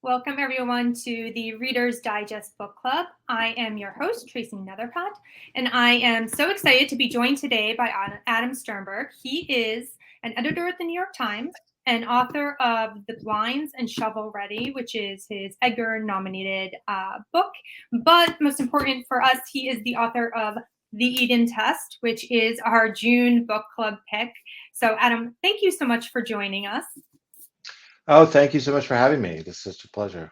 Welcome everyone to the Reader's Digest Book Club. I am your host, Tracey Neithercott, and I am so excited to be joined today by Adam Sternbergh. He is an editor at the New York Times and author of The Blinds and Shovel Ready, which is his Edgar-nominated book. But most important for us, he is the author of The Eden Test, which is our June book club pick. So Adam, thank you so much for joining us. Oh, thank you so much for having me. This is such a pleasure.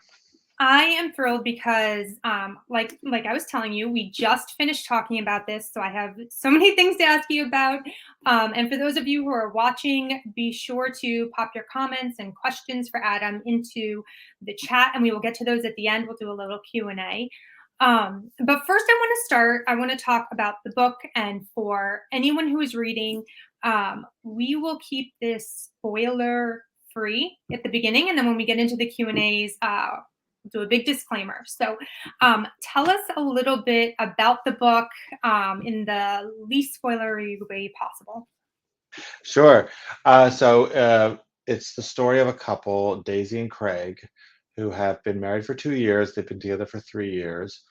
I am thrilled because, like I was telling you, we just finished talking about this, so I have so many things to ask you about. And for those of you who are watching, be sure to pop your comments and questions for Adam into the chat, and we will get to those at the end. We'll do a little Q&A. But first, I want to talk about the book, and for anyone who is reading, we will keep this spoiler free at the beginning, and then when we get into the Q&As, do a big disclaimer. So tell us a little bit about the book in the least spoilery way possible. Sure. It's the story of a couple, Daisy and Craig, who have been married for 2 years. They've been together for 3 years.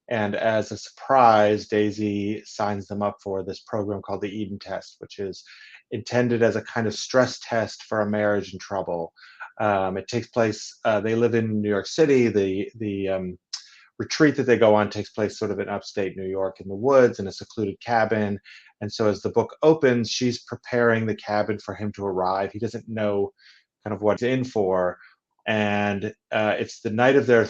And as a surprise, Daisy signs them up for this program called the Eden Test, which is intended as a kind of stress test for a marriage in trouble. It takes place, they live in New York City. The retreat that they go on takes place sort of in upstate New York in the woods in a secluded cabin. And so as the book opens, she's preparing the cabin for him to arrive. He doesn't know kind of what he's in for. And it's the night of their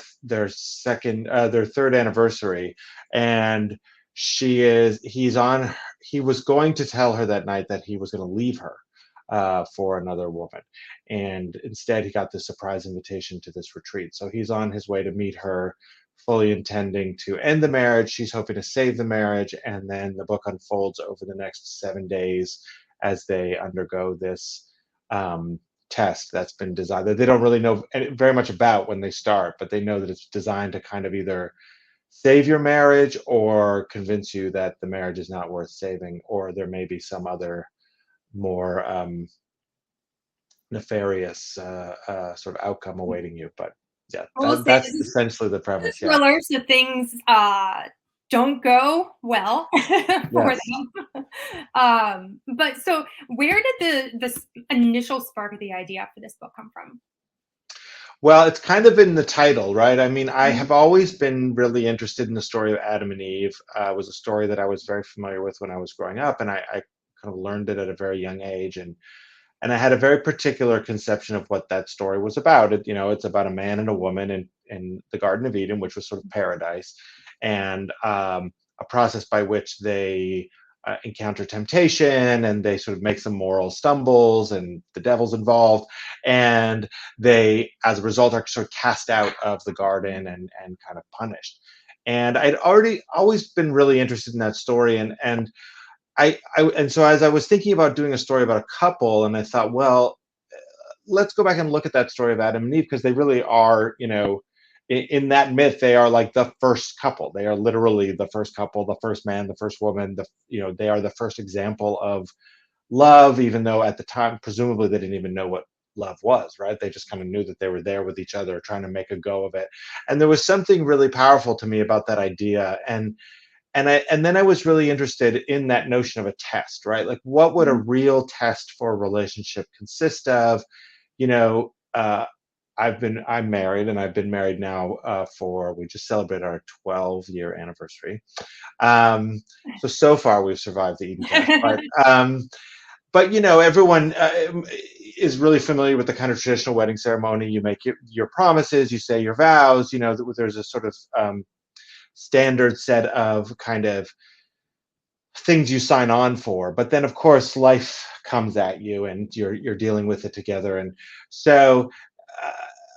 third anniversary. And he was going to tell her that night that he was going to leave her for another woman. And instead, he got this surprise invitation to this retreat. So he's on his way to meet her, fully intending to end the marriage. She's hoping to save the marriage. And then the book unfolds over the next 7 days as they undergo this test that's been designed that they don't really know very much about when they start, but they know that it's designed to kind of either save your marriage or convince you that the marriage is not worth saving, or there may be some other more nefarious sort of outcome awaiting you. But yeah, We'll say that's this is essentially the a premise. Yeah. thriller, so things don't go well for Yes. them. But so where did the initial spark of the idea for this book come from? Well, it's kind of in the title, right? I mean, I Mhm. have always been really interested in the story of Adam and Eve. It was a story that I was very familiar with when I was growing up, and I kind of learned it at a very young age. And I had a very particular conception of what that story was about. It's about a man and a woman in the Garden of Eden, which was sort of paradise, and a process by which they encounter temptation, and they sort of make some moral stumbles, and the devil's involved, and they, as a result, are sort of cast out of the garden and kind of punished. And I'd already always been really interested in that story, and so as I was thinking about doing a story about a couple, and I thought, well, let's go back and look at that story of Adam and Eve, because they really are, in that myth, they are like the first couple. They are literally the first couple, the first man, the first woman. They are the first example of love, even though at the time, presumably, they didn't even know what love was, right? They just kind of knew that they were there with each other, trying to make a go of it. And there was something really powerful to me about that idea. And then I was really interested in that notion of a test, right? Like, what would a real test for a relationship consist of? You know, I'm married, and I've been married now we just celebrated our 12-year anniversary. So far we've survived the Eden test, but everyone is really familiar with the kind of traditional wedding ceremony. You make your promises, you say your vows. There's a sort of standard set of kind of things you sign on for, but then of course life comes at you, and you're dealing with it together. And so uh,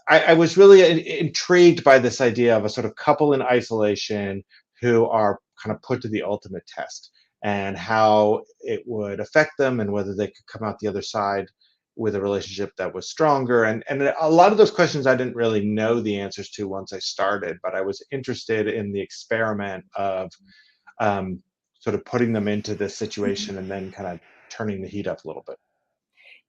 I was really intrigued by this idea of a sort of couple in isolation who are kind of put to the ultimate test, and how it would affect them, and whether they could come out the other side with a relationship that was stronger. And a lot of those questions I didn't really know the answers to once I started, but I was interested in the experiment of um, sort of putting them into this situation and then kind of turning the heat up a little bit.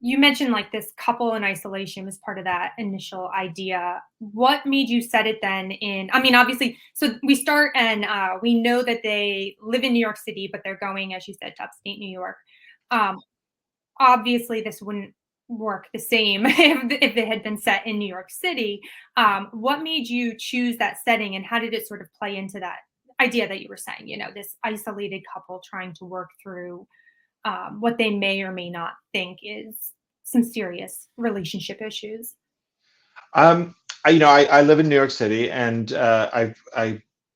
You mentioned like this couple in isolation was part of that initial idea. What made you set it then in? I mean, obviously, so we start and we know that they live in New York City, but they're going, as you said, to upstate New York. Um, Obviously, this wouldn't work the same if it had been set in New York City. What made you choose that setting, and how did it sort of play into that idea that you were saying? You know, this isolated couple trying to work through what they may or may not think is some serious relationship issues. Um, I live in New York City, and I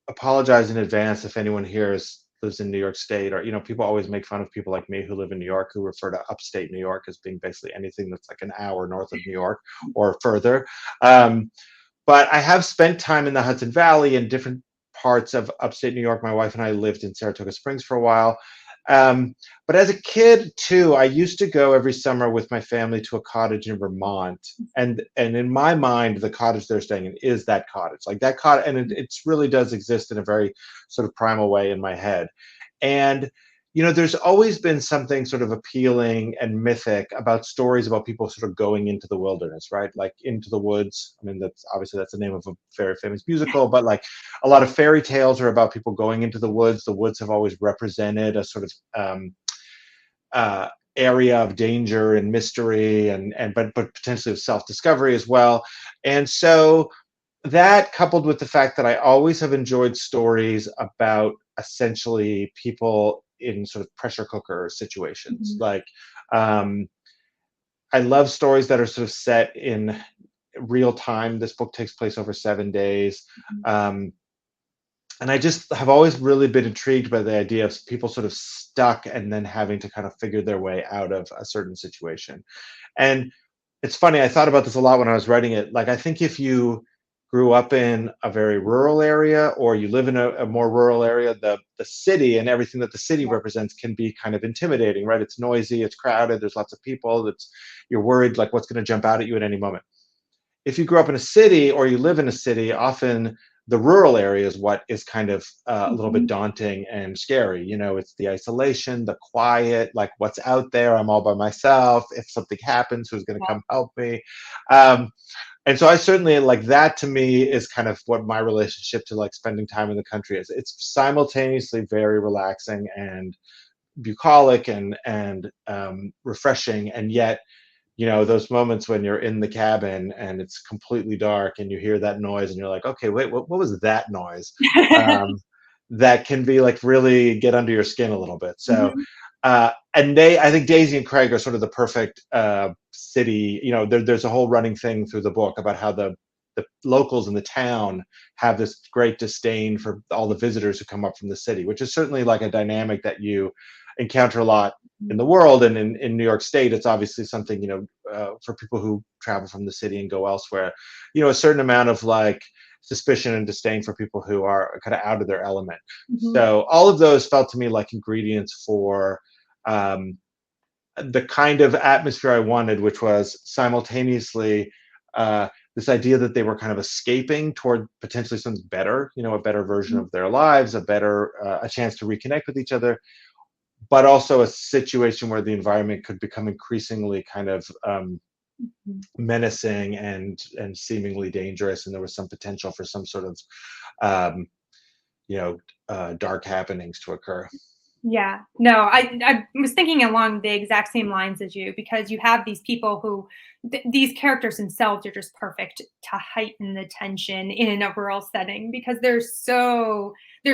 apologize in advance if anyone here lives in New York State, or people always make fun of people like me who live in New York, who refer to upstate New York as being basically anything that's like an hour north of New York or further. Um, but I have spent time in the Hudson Valley and different parts of upstate New York. My wife and I lived in Saratoga Springs for a while. Um, but as a kid too, I used to go every summer with my family to a cottage in Vermont, and in my mind, the cottage they're staying in is that cottage, like that cottage, and it really does exist in a very sort of primal way in my head. And there's always been something sort of appealing and mythic about stories about people sort of going into the wilderness, right? Like Into the Woods. I mean, that's the name of a very famous musical, but like a lot of fairy tales are about people going into the woods. The woods have always represented a sort of uh, area of danger and mystery, and but potentially of self-discovery as well. And so that, coupled with the fact that I always have enjoyed stories about essentially people in sort of pressure cooker situations. Mhm, Like, um, I love stories that are sort of set in real time. This book takes place over 7 days. mhm, Um, and I just have always really been intrigued by the idea of people sort of stuck and then having to kind of figure their way out of a certain situation. And it's funny, I thought about this a lot when I was writing it. Like, I think if you grew up in a very rural area, or you live in a more rural area, the city and everything that the city yeah, represents can be kind of intimidating, right? It's noisy, it's crowded, there's lots of people, you're worried like what's going to jump out at you at any moment. If you grew up in a city, or you live in a city, often the rural area is what is kind of a little bit mhm, daunting and scary. It's the isolation, the quiet, like what's out there. I'm all by myself. If something happens, who's going to yeah, come help me? Um, and so I certainly like that. To me, is kind of what my relationship to like spending time in the country is. It's simultaneously very relaxing and bucolic and refreshing, and yet those moments when you're in the cabin and it's completely dark and you hear that noise and you're like, okay, wait, what was that noise? um, that can be like really get under your skin a little bit. So mhm, and I think Daisy and Craig are sort of the perfect city. There's a whole running thing through the book about how the locals in the town have this great disdain for all the visitors who come up from the city, which is certainly like a dynamic that you encounter a lot in the world. And in New York State, it's obviously something, for people who travel from the city and go elsewhere, a certain amount of like suspicion and disdain for people who are kind of out of their element. mhm, So all of those felt to me like ingredients for um, the kind of atmosphere I wanted, which was simultaneously this idea that they were kind of escaping toward potentially something better, a better version mhm, of their lives, a chance to reconnect with each other, but also a situation where the environment could become increasingly kind of mhm. menacing and seemingly dangerous, and there was some potential for some sort of um, you know dark happenings to occur. Yeah. No, I was thinking along the exact same lines as you, because you have these people who these characters themselves are just perfect to heighten the tension in a rural setting, because they're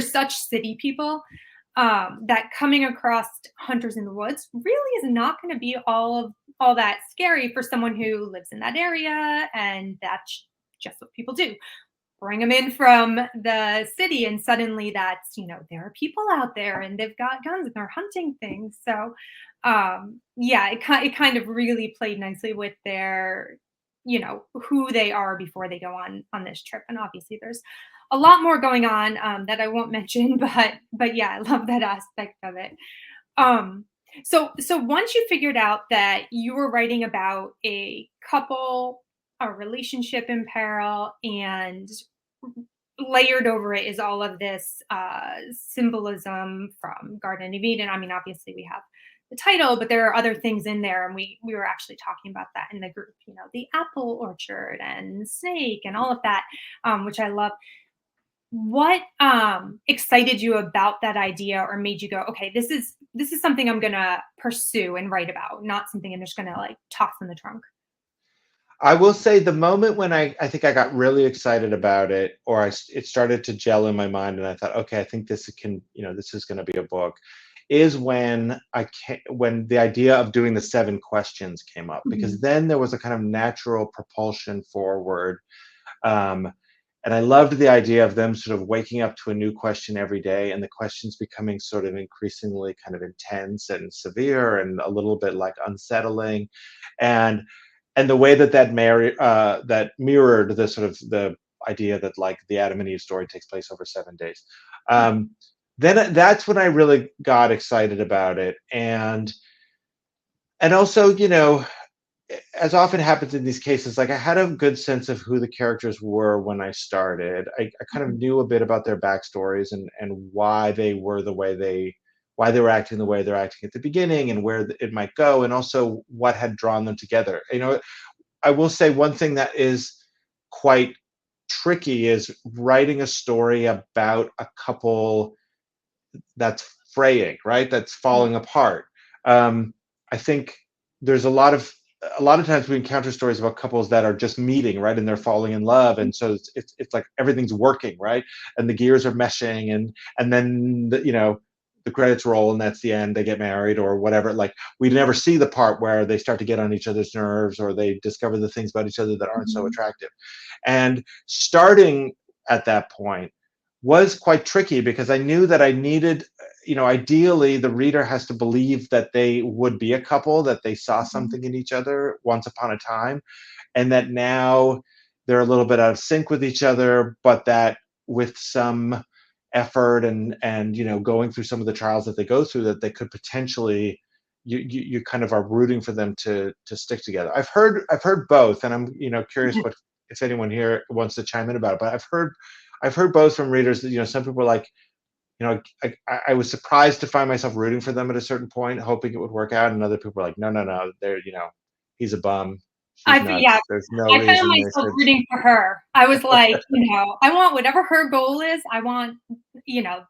such city people, that coming across hunters in the woods really is not going to be all that scary for someone who lives in that area, and that's just what people do. Bring them in from the city, and suddenly that's, there are people out there and they've got guns and they're hunting things. So yeah, it kind of really played nicely with their, who they are before they go on this trip. And obviously there's a lot more going on, that I won't mention, but yeah, I love that aspect of it. um so once you figured out that you were writing about a couple, a relationship in peril, and layered over it is all of this symbolism from Garden of Eden. I mean, obviously we have the title, but there are other things in there, and we were actually talking about that in the group. The apple orchard and snake and all of that, which I love. What excited you about that idea, or made you go, okay, this is something I'm gonna pursue and write about, not something I'm just gonna like toss in the trunk. I will say the moment when I think I got really excited about it, or it started to gel in my mind, and I thought, okay, I think this can, this is going to be a book, is when when the idea of doing the 7 questions came up, because Mhm. then there was a kind of natural propulsion forward. Um, and I loved the idea of them sort of waking up to a new question every day, and the questions becoming sort of increasingly kind of intense and severe and a little bit like unsettling. And the way that that mirrored the sort of the idea that like the Adam and Eve story takes place over 7 days. Yeah. Um, then that's when I really got excited about it, and also, as often happens in these cases, like I had a good sense of who the characters were when I started. I kind of Mhm. knew a bit about their backstories, and why they were why they were acting the way they're acting at the beginning, and where it might go, and also what had drawn them together. I will say one thing that is quite tricky is writing a story about a couple that's fraying, right? That's Yeah. falling apart. I think there's a lot of times we encounter stories about couples that are just meeting, right, and they're falling in love, and so it's like everything's working, right, and the gears are meshing, and then the credits roll, and that's the end. They get married or whatever. Like we never see the part where they start to get on each other's nerves, or they discover the things about each other that aren't so Mhm. attractive. And starting at that point was quite tricky, because I knew that I needed, ideally, the reader has to believe that they would be a couple, that they saw Mhm. something in each other once upon a time, and that now they're a little bit out of sync with each other, but that with some effort, and going through some of the trials that they go through, that they could potentially, you kind of are rooting for them to stick together. I've heard both, and I'm curious what, if anyone here wants to chime in about it. But I've heard both from readers that some people are like, I was surprised to find myself rooting for them at a certain point, hoping it would work out, and other people are like, no, no, no, he's a bum, she's Yeah, nuts, there's no I found reason they myself should. rooting for her. I was like, I want whatever her goal is. I want,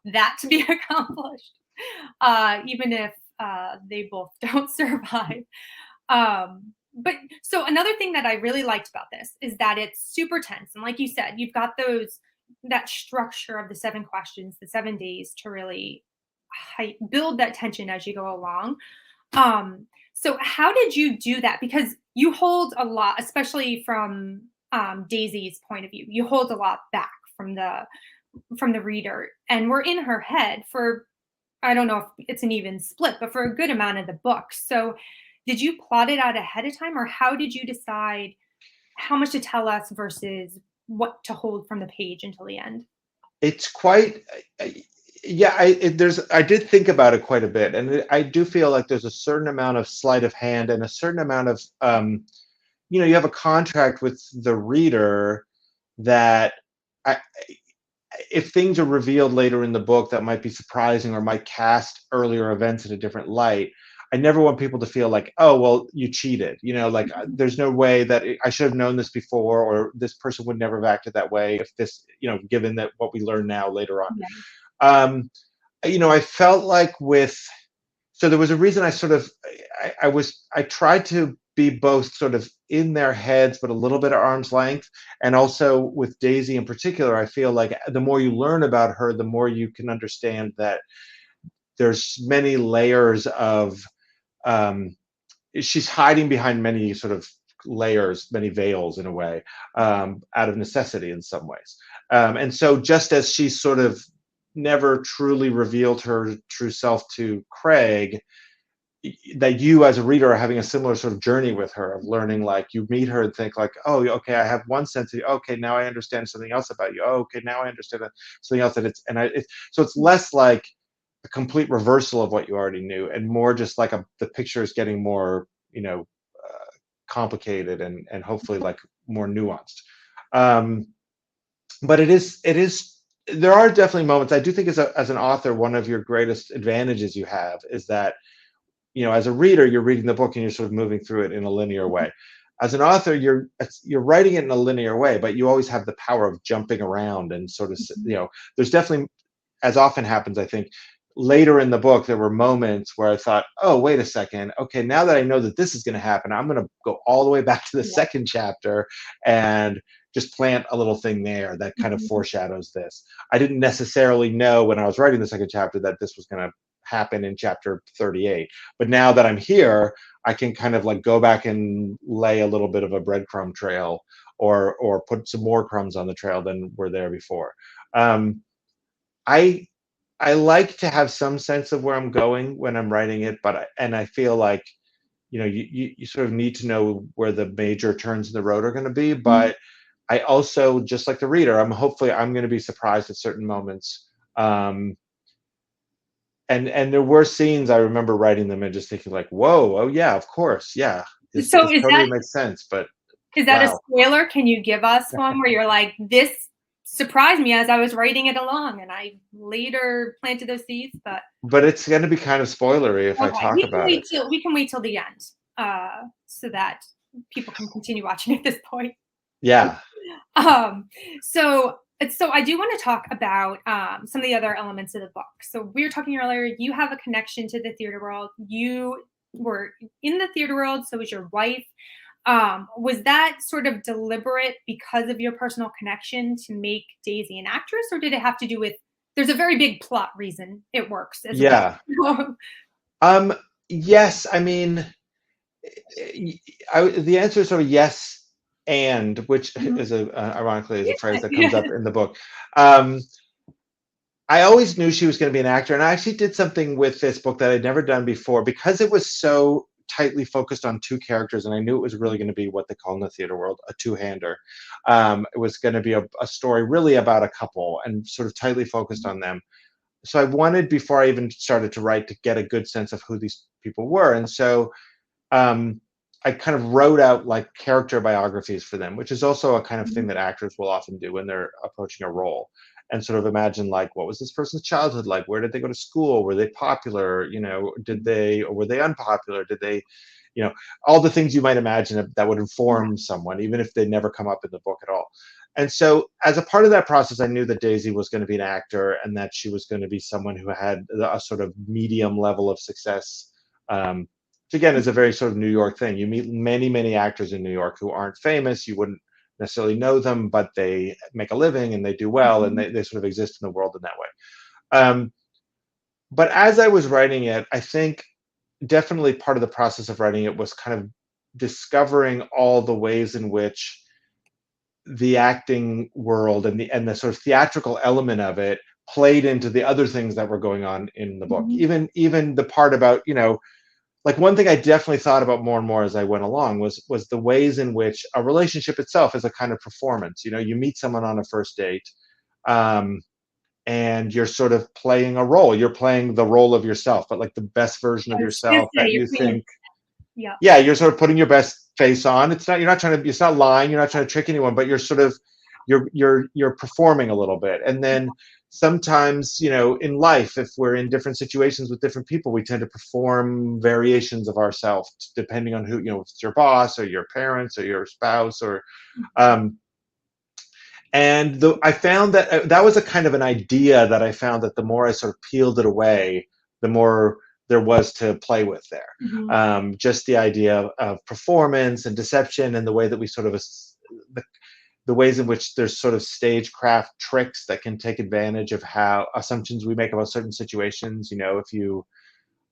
that to be accomplished, even if they both don't survive. But so another thing that I really liked about this is that it's super tense, and like you said, you've got that structure of the 7 questions, the 7 days to really build that tension as you go along. So how did you do that? Because you hold a lot, especially from Daisy's point of view. You hold a lot back from the reader, and we're in her head for, I don't know if it's an even split, but for a good amount of the book. So did you plot it out ahead of time, or how did you decide how much to tell us versus what to hold from the page until the end? It's quite, yeah. I did think about it quite a bit, and I do feel like there's a certain amount of sleight of hand, and a certain amount of, you have a contract with the reader that, I, if things are revealed later in the book that might be surprising, or might cast earlier events in a different light, I never want people to feel like, oh, well, you cheated. Like, there's no way that I should have known this before, or this person would never have acted that way if this, given that what we learn now later on. Yeah. Um, I felt like so there was a reason I sort of, I tried to be both sort of in their heads, but a little bit at arm's length. And also with Daisy in particular, I feel like the more you learn about her, the more you can understand that there's many layers of, um, she's hiding behind many sort of layers, many veils in a way, out of necessity in some ways. And so just as she's sort of never truly revealed her true self to Craig, that you as a reader are having a similar sort of journey with her, of learning, like you meet her and think like, oh, okay, I have one sense of you. Okay, now I understand something else about you. Oh, okay, now I understand something else, that so it's less like a complete reversal of what you already knew, and more just like the picture is getting more, complicated, and hopefully like more nuanced. Um, but it is there are definitely moments. I do think, as an author, one of your greatest advantages you have is that as a reader, you're reading the book and you're sort of moving through it in a linear way. As an author, you're writing it in a linear way, but you always have the power of jumping around and sort of, there's definitely, as often happens, I think, later in the book, there were moments where I thought, oh, wait a second. Okay, now that I know that this is going to happen, I'm going to go all the way back to the Yeah. second chapter and just plant a little thing there that kind of foreshadows this. I didn't necessarily know when I was writing the second chapter that this was going to happen in chapter 38. But now that I'm here, I can kind of like go back and lay a little bit of a breadcrumb trail or put some more crumbs on the trail than were there before. I I like to have some sense of where I'm going when I'm writing it, and I feel like you sort of need to know where the major turns in the road are going to be. Mhm. But I also, just like the reader, I'm going to be surprised at certain moments. Um, and there were scenes I remember writing them and just thinking like, whoa, oh yeah, of course, yeah, So this totally makes sense. But is that a wow. spoiler? Can you give us one where you're like, this surprised me as I was writing it along, and I later planted those seeds, but But it's going to be kind of spoilery if I okay, talk about it. we can wait till the end, so that people can continue watching at this point. Yeah. Um, so I do want to talk about some of the other elements of the book. So we were talking earlier, you have a connection to the theater world. You were in the theater world, so was your wife. Was that sort of deliberate because of your personal connection to make Daisy an actress, or did it have to do with there's a very big plot reason it works as Yeah. well? Um, yes, I mean, the answer is sort of yes, and which Mhm. is ironically is a phrase that comes Yeah. up in the book. Um, I always knew she was going to be an actor, and I actually did something with this book that I'd never done before because it was so tightly focused on two characters, and I knew it was really going to be what they call in the theater world a two-hander. It was going to be a story really about a couple and sort of tightly focused on them. So I wanted, before I even started to write, to get a good sense of who these people were, and so um, I kind of wrote out like character biographies for them, which is also a kind of thing Mhm. that actors will often do when they're approaching a role, and sort of imagine like, what was this person's childhood like? Where did they go to school? Were they popular? Or were they unpopular? Did they, you know, all the things you might imagine that would Yeah. inform someone, even if they never come up in the book at all. And so, as a part of that process, I knew that Daisy was going to be an actor and that she was going to be someone who had a sort of medium level of success. Which again is a very sort of New York thing. You meet many, many actors in New York who aren't famous. You wouldn't necessarily know them, but they make a living and they do well, and Mhm. they sort of exist in the world in that way. But as I was writing it, I think definitely part of the process of writing it was kind of discovering all the ways in which the acting world and the sort of theatrical element of it played into the other things that were going on in the book. Mhm. Even the part about, like, one thing I definitely thought about more and more as I went along was the ways in which a relationship itself is a kind of performance. You meet someone on a first date, um, and you're sort of playing a role. You're playing the role of yourself, but like the best version I of was gonna yourself say that you're you putting think. yeah. Yeah, you're sort of putting your best face on. It's not lying. You're not trying to trick anyone, but you're sort of you're performing a little bit. And then sometimes, in life, if we're in different situations with different people, we tend to perform variations of ourselves depending on who, if it's your boss or your parents or your spouse or Mhm. um I found that that was a kind of an idea that I found that the more I sort of peeled it away, the more there was to play with there. Mhm. Just the idea of performance and deception and the way that we sort of the, the ways in which there's sort of stagecraft tricks that can take advantage of how assumptions we make about certain situations. If you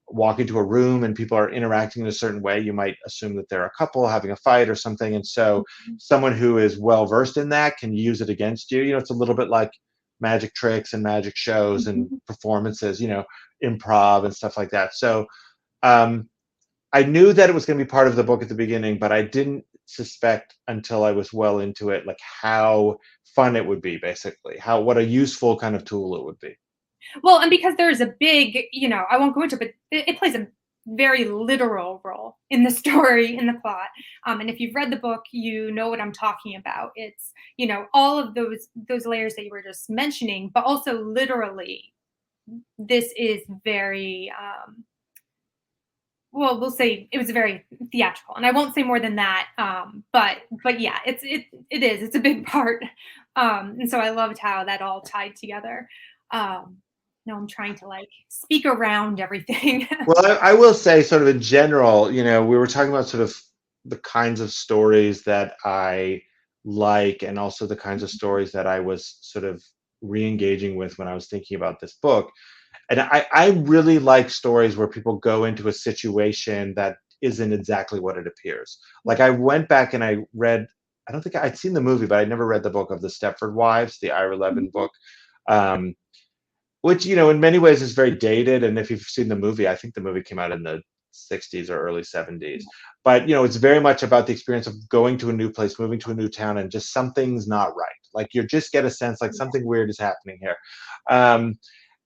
walk into a room and people are interacting in a certain way, you might assume that they're a couple having a fight or something. And so Mhm. someone who is well versed in that can use it against you. It's a little bit like magic tricks and magic shows and Mhm. performances, improv and stuff like that. So um, I knew that it was going to be part of the book at the beginning, but I didn't suspect until I was well into it, like how fun it would be, basically, what a useful kind of tool it would be. Well, and because there's a big, I won't go into it, but it plays a very literal role in the story, in the plot. And if you've read the book, you know what I'm talking about. It's, all of those layers that you were just mentioning, but also literally, this is very well, we'll say it was very theatrical, and I won't say more than that. But yeah, it's a big part, and so I loved how that all tied together. Um, now I'm trying to like speak around everything. Well, I will say, sort of in general, we were talking about sort of the kinds of stories that I like, and also the kinds of stories that I was sort of re-engaging with when I was thinking about this book. And I really like stories where people go into a situation that isn't exactly what it appears. Like, I went back and I read, I don't think I'd seen the movie, but I'd never read the book of the Stepford Wives, the Ira Levin book. Um, which, in many ways is very dated. And if you've seen the movie, I think the movie came out in the 60s or early 70s. But, it's very much about the experience of going to a new place, moving to a new town, and just something's not right. Like, you just get a sense like something weird is happening here. Um,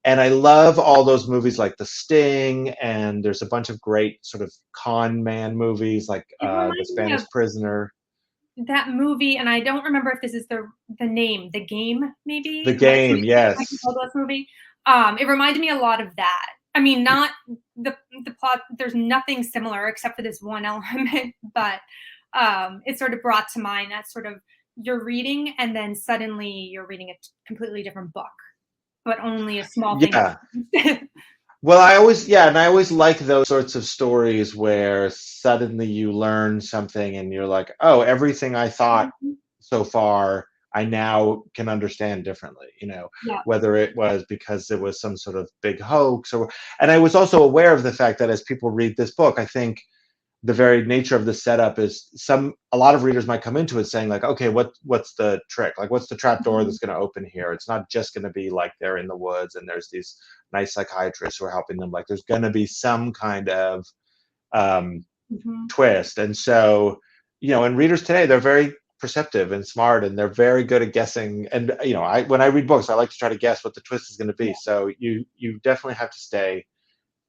and I love all those movies like The Sting, and there's a bunch of great sort of con man movies like It The reminds me of Spanish Prisoner, that movie, and I don't remember if this is the name, The Game, The maybe? Game. Michael Yes. Douglas movie. It reminded me a lot of that. I mean, not the plot, there's nothing similar except for this one element, but, it sort of brought to mind that sort of you're reading and then suddenly you're reading a completely different book, but only a small thing Yeah. happens. Well, I always like those sorts of stories where suddenly you learn something and you're like, oh, everything I thought so far, I now can understand differently, Yeah. whether it was because there was some sort of big hoax, and I was also aware of the fact that as people read this book, I think the very nature of the setup is a lot of readers might come into it saying like, okay, what's the trick? Like, what's the trap door Mhm. that's going to open here? It's not just going to be like they're in the woods and there's these nice psychiatrists who are helping them. Like, there's going to be some kind of um, Mhm. twist. And so, and readers today, they're very perceptive and smart, and they're very good at guessing. And when I read books, I like to try to guess what the twist is going to be. So you definitely have to stay,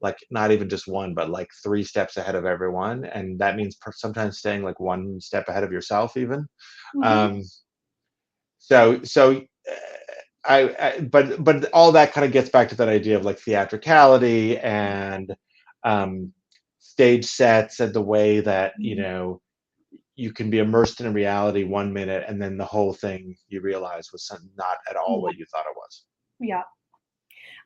like, not even just one, but like 3 steps ahead of everyone, and that means sometimes staying like 1 step ahead of yourself even. Mhm. um so but all that kind of gets back to that idea of like theatricality and um stage sets, and the way that Mhm. you can be immersed in a reality 1 minute, and then the whole thing you realize was not at all Yeah. what you thought it was. Yeah.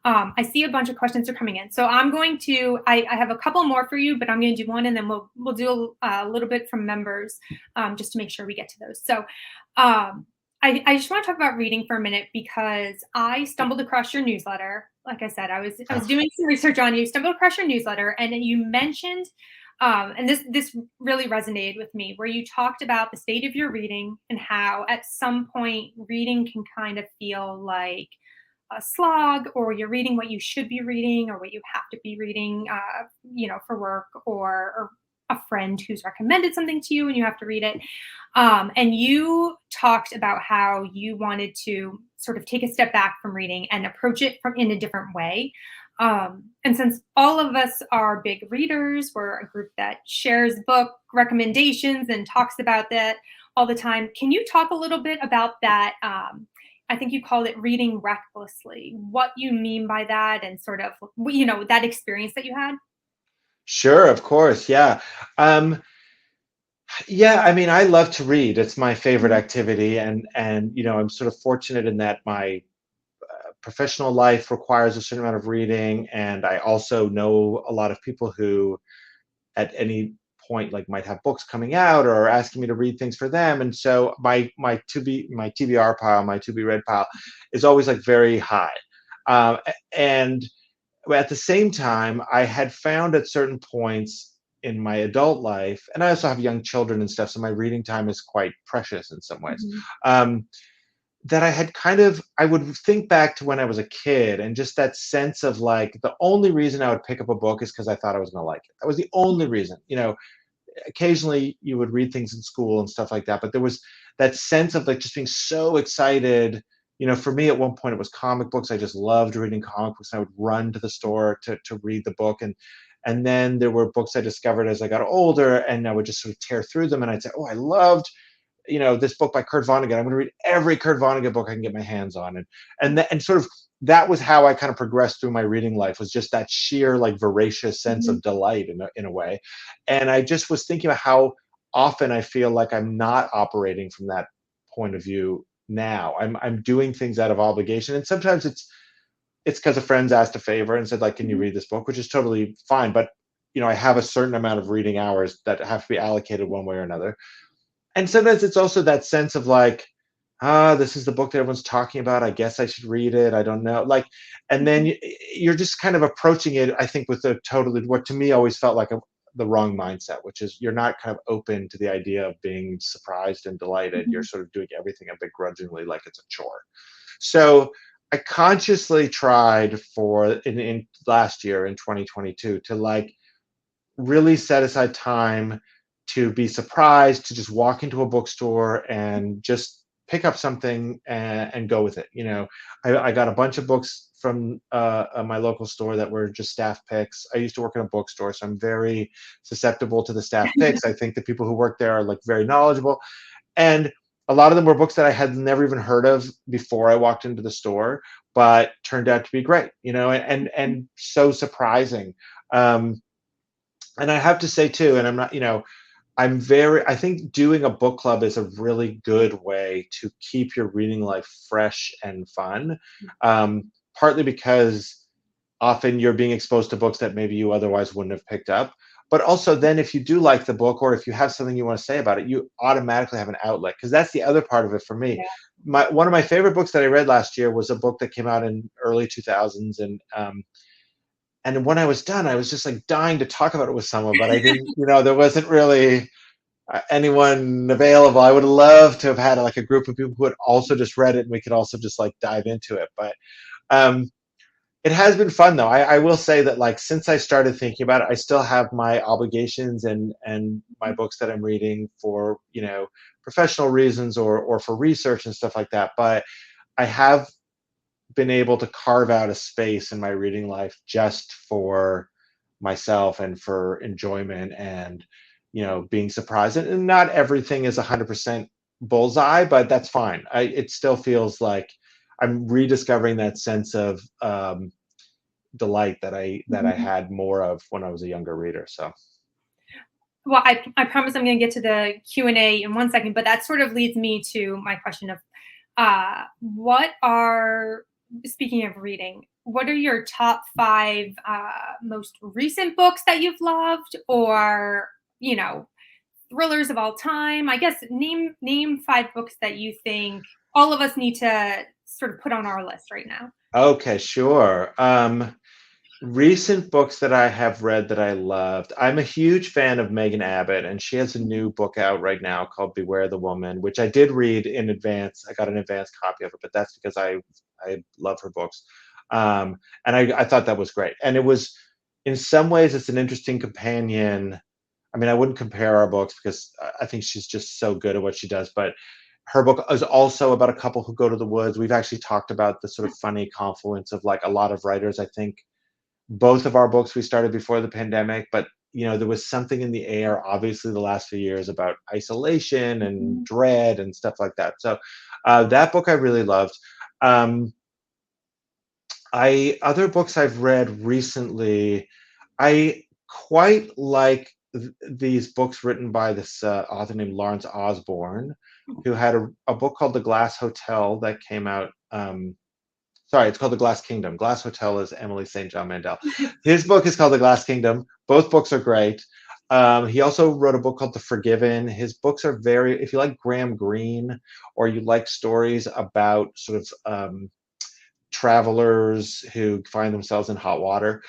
I see a bunch of questions are coming in. So I'm going to, I have a couple more for you, but I'm going to do one and then we'll do a little bit from members, just to make sure we get to those. So I just want to talk about reading for a minute because I stumbled across your newsletter. Like I said, I was doing some research on you, stumbled across your newsletter, and then you mentioned, and this really resonated with me, where you talked about the state of your reading and how at some point reading can kind of feel like a slog, or you're reading what you should be reading or what you have to be reading, for work, or a friend who's recommended something to you and you have to read it. And you talked about how you wanted to sort of take a step back from reading and approach it from in a different way. And since all of us are big readers, we're a group that shares book recommendations and talks about that all the time. Can you talk a little bit about that? I think you called it reading recklessly. What you mean by that, and sort of, that experience that you had? Sure, of course, yeah. Yeah, I mean, I love to read. It's my favorite Mhm. activity, and I'm sort of fortunate in that my professional life requires a certain amount of reading, and I also know a lot of people who, at any point, like, might have books coming out or asking me to read things for them, and so my TBR pile, my to be read pile, is always like very high. And at the same time, I had found at certain points in my adult life, and I also have young children and stuff, so my reading time is quite precious in some ways. Mhm. Um, that I would think back to when I was a kid, and just that sense of like the only reason I would pick up a book is because I thought I was going to like it. That was the only reason. Occasionally you would read things in school and stuff like that, but there was that sense of like just being so excited. For me, at one point it was comic books. I just loved reading comic books. I would run to the store to read the book, and then there were books I discovered as I got older, and I would just sort of tear through them, and I'd say, oh, I loved this book by Kurt Vonnegut. I'm going to read every Kurt Vonnegut book I can get my hands on. And sort of that was how I kind of progressed through my reading life, was just that sheer, like, voracious sense Mhm. of delight in a way. And I just was thinking about how often I feel like I'm not operating from that point of view now. I'm doing things out of obligation, and sometimes it's because a friend's asked a favor and said, like, can you Mhm. read this book, which is totally fine. But I have a certain amount of reading hours that have to be allocated one way or another. And sometimes it's also that sense of, like, this is the book that everyone's talking about, I guess I should read it, I don't know, like. And then Mhm. you're just kind of approaching it, I think, with a totally, what to me always felt like the wrong mindset, which is you're not kind of open to the idea of being surprised and delighted. You're Mhm. sort of doing everything a bit grudgingly, like it's a chore. So I consciously tried in last year, in 2022, to, like, really set aside time to be surprised, to just walk into a bookstore and just pick up something and go with it. I got a bunch of books from my local store that were just staff picks. I used to work in a bookstore, so I'm very susceptible to the staff picks. I think the people who work there are, like, very knowledgeable, and a lot of them were books that I had never even heard of before I walked into the store, but turned out to be great, and so surprising. Um, and I have to say too, and I'm not, I think doing a book club is a really good way to keep your reading life fresh and fun. Partly because often you're being exposed to books that maybe you otherwise wouldn't have picked up. But also, then, if you do like the book, or if you have something you want to say about it, you automatically have an outlet, because that's the other part of it for me. Yeah. One of my favorite books that I read last year was a book that came out in early 2000s, and when I was done, I was just, like, dying to talk about it with someone, but I didn't, there wasn't really anyone available. I would love to have had, like, a group of people who had also just read it, and we could also just, like, dive into it. But um, it has been fun, though. I will say that, like, since I started thinking about it, I still have my obligations and my books that I'm reading for, professional reasons, or for research and stuff like that. But I have been able to carve out a space in my reading life just for myself and for enjoyment, and being surprised. And not everything is 100% bullseye, but that's fine. It still feels like I'm rediscovering that sense of delight that I Mhm. had more of when I was a younger reader. So Well, I promise I'm going to get to the Q&A in one second, but that sort of leads me to my question of what are, speaking of reading, what are your top five most recent books that you've loved, or, you know, thrillers of all time? I guess name five books that you think all of us need to sort of put on our list right now. okay, sure. Recent books that I have read that I loved. I'm a huge fan of Megan Abbott, and she has a new book out right now called Beware the Woman, which I did read in advance. I got an advance copy of it, but that's because I love her books. And I thought that was great. And it was, in some ways, it's an interesting companion. I mean, I wouldn't compare our books because I think she's just so good at what she does, but her book is also about a couple who go to the woods. We've actually talked about the sort of funny confluence of, like, a lot of writers. I think both of our books we started before the pandemic, but there was something in the air, obviously, the last few years, about isolation and Mhm. dread and stuff like that. So that book I really loved. Um, I Other books I've read recently, I quite like these books written by this author named Lawrence Osborne, who had a book called The Glass Hotel that came out. Sorry, it's called The Glass Kingdom. Glass Hotel is Emily St. John Mandel. His book is called The Glass Kingdom. Both books are great. He also wrote a book called The Forgiven. His books are very, if you like Graham Greene, or you like stories about sort of travelers who find themselves in hot water,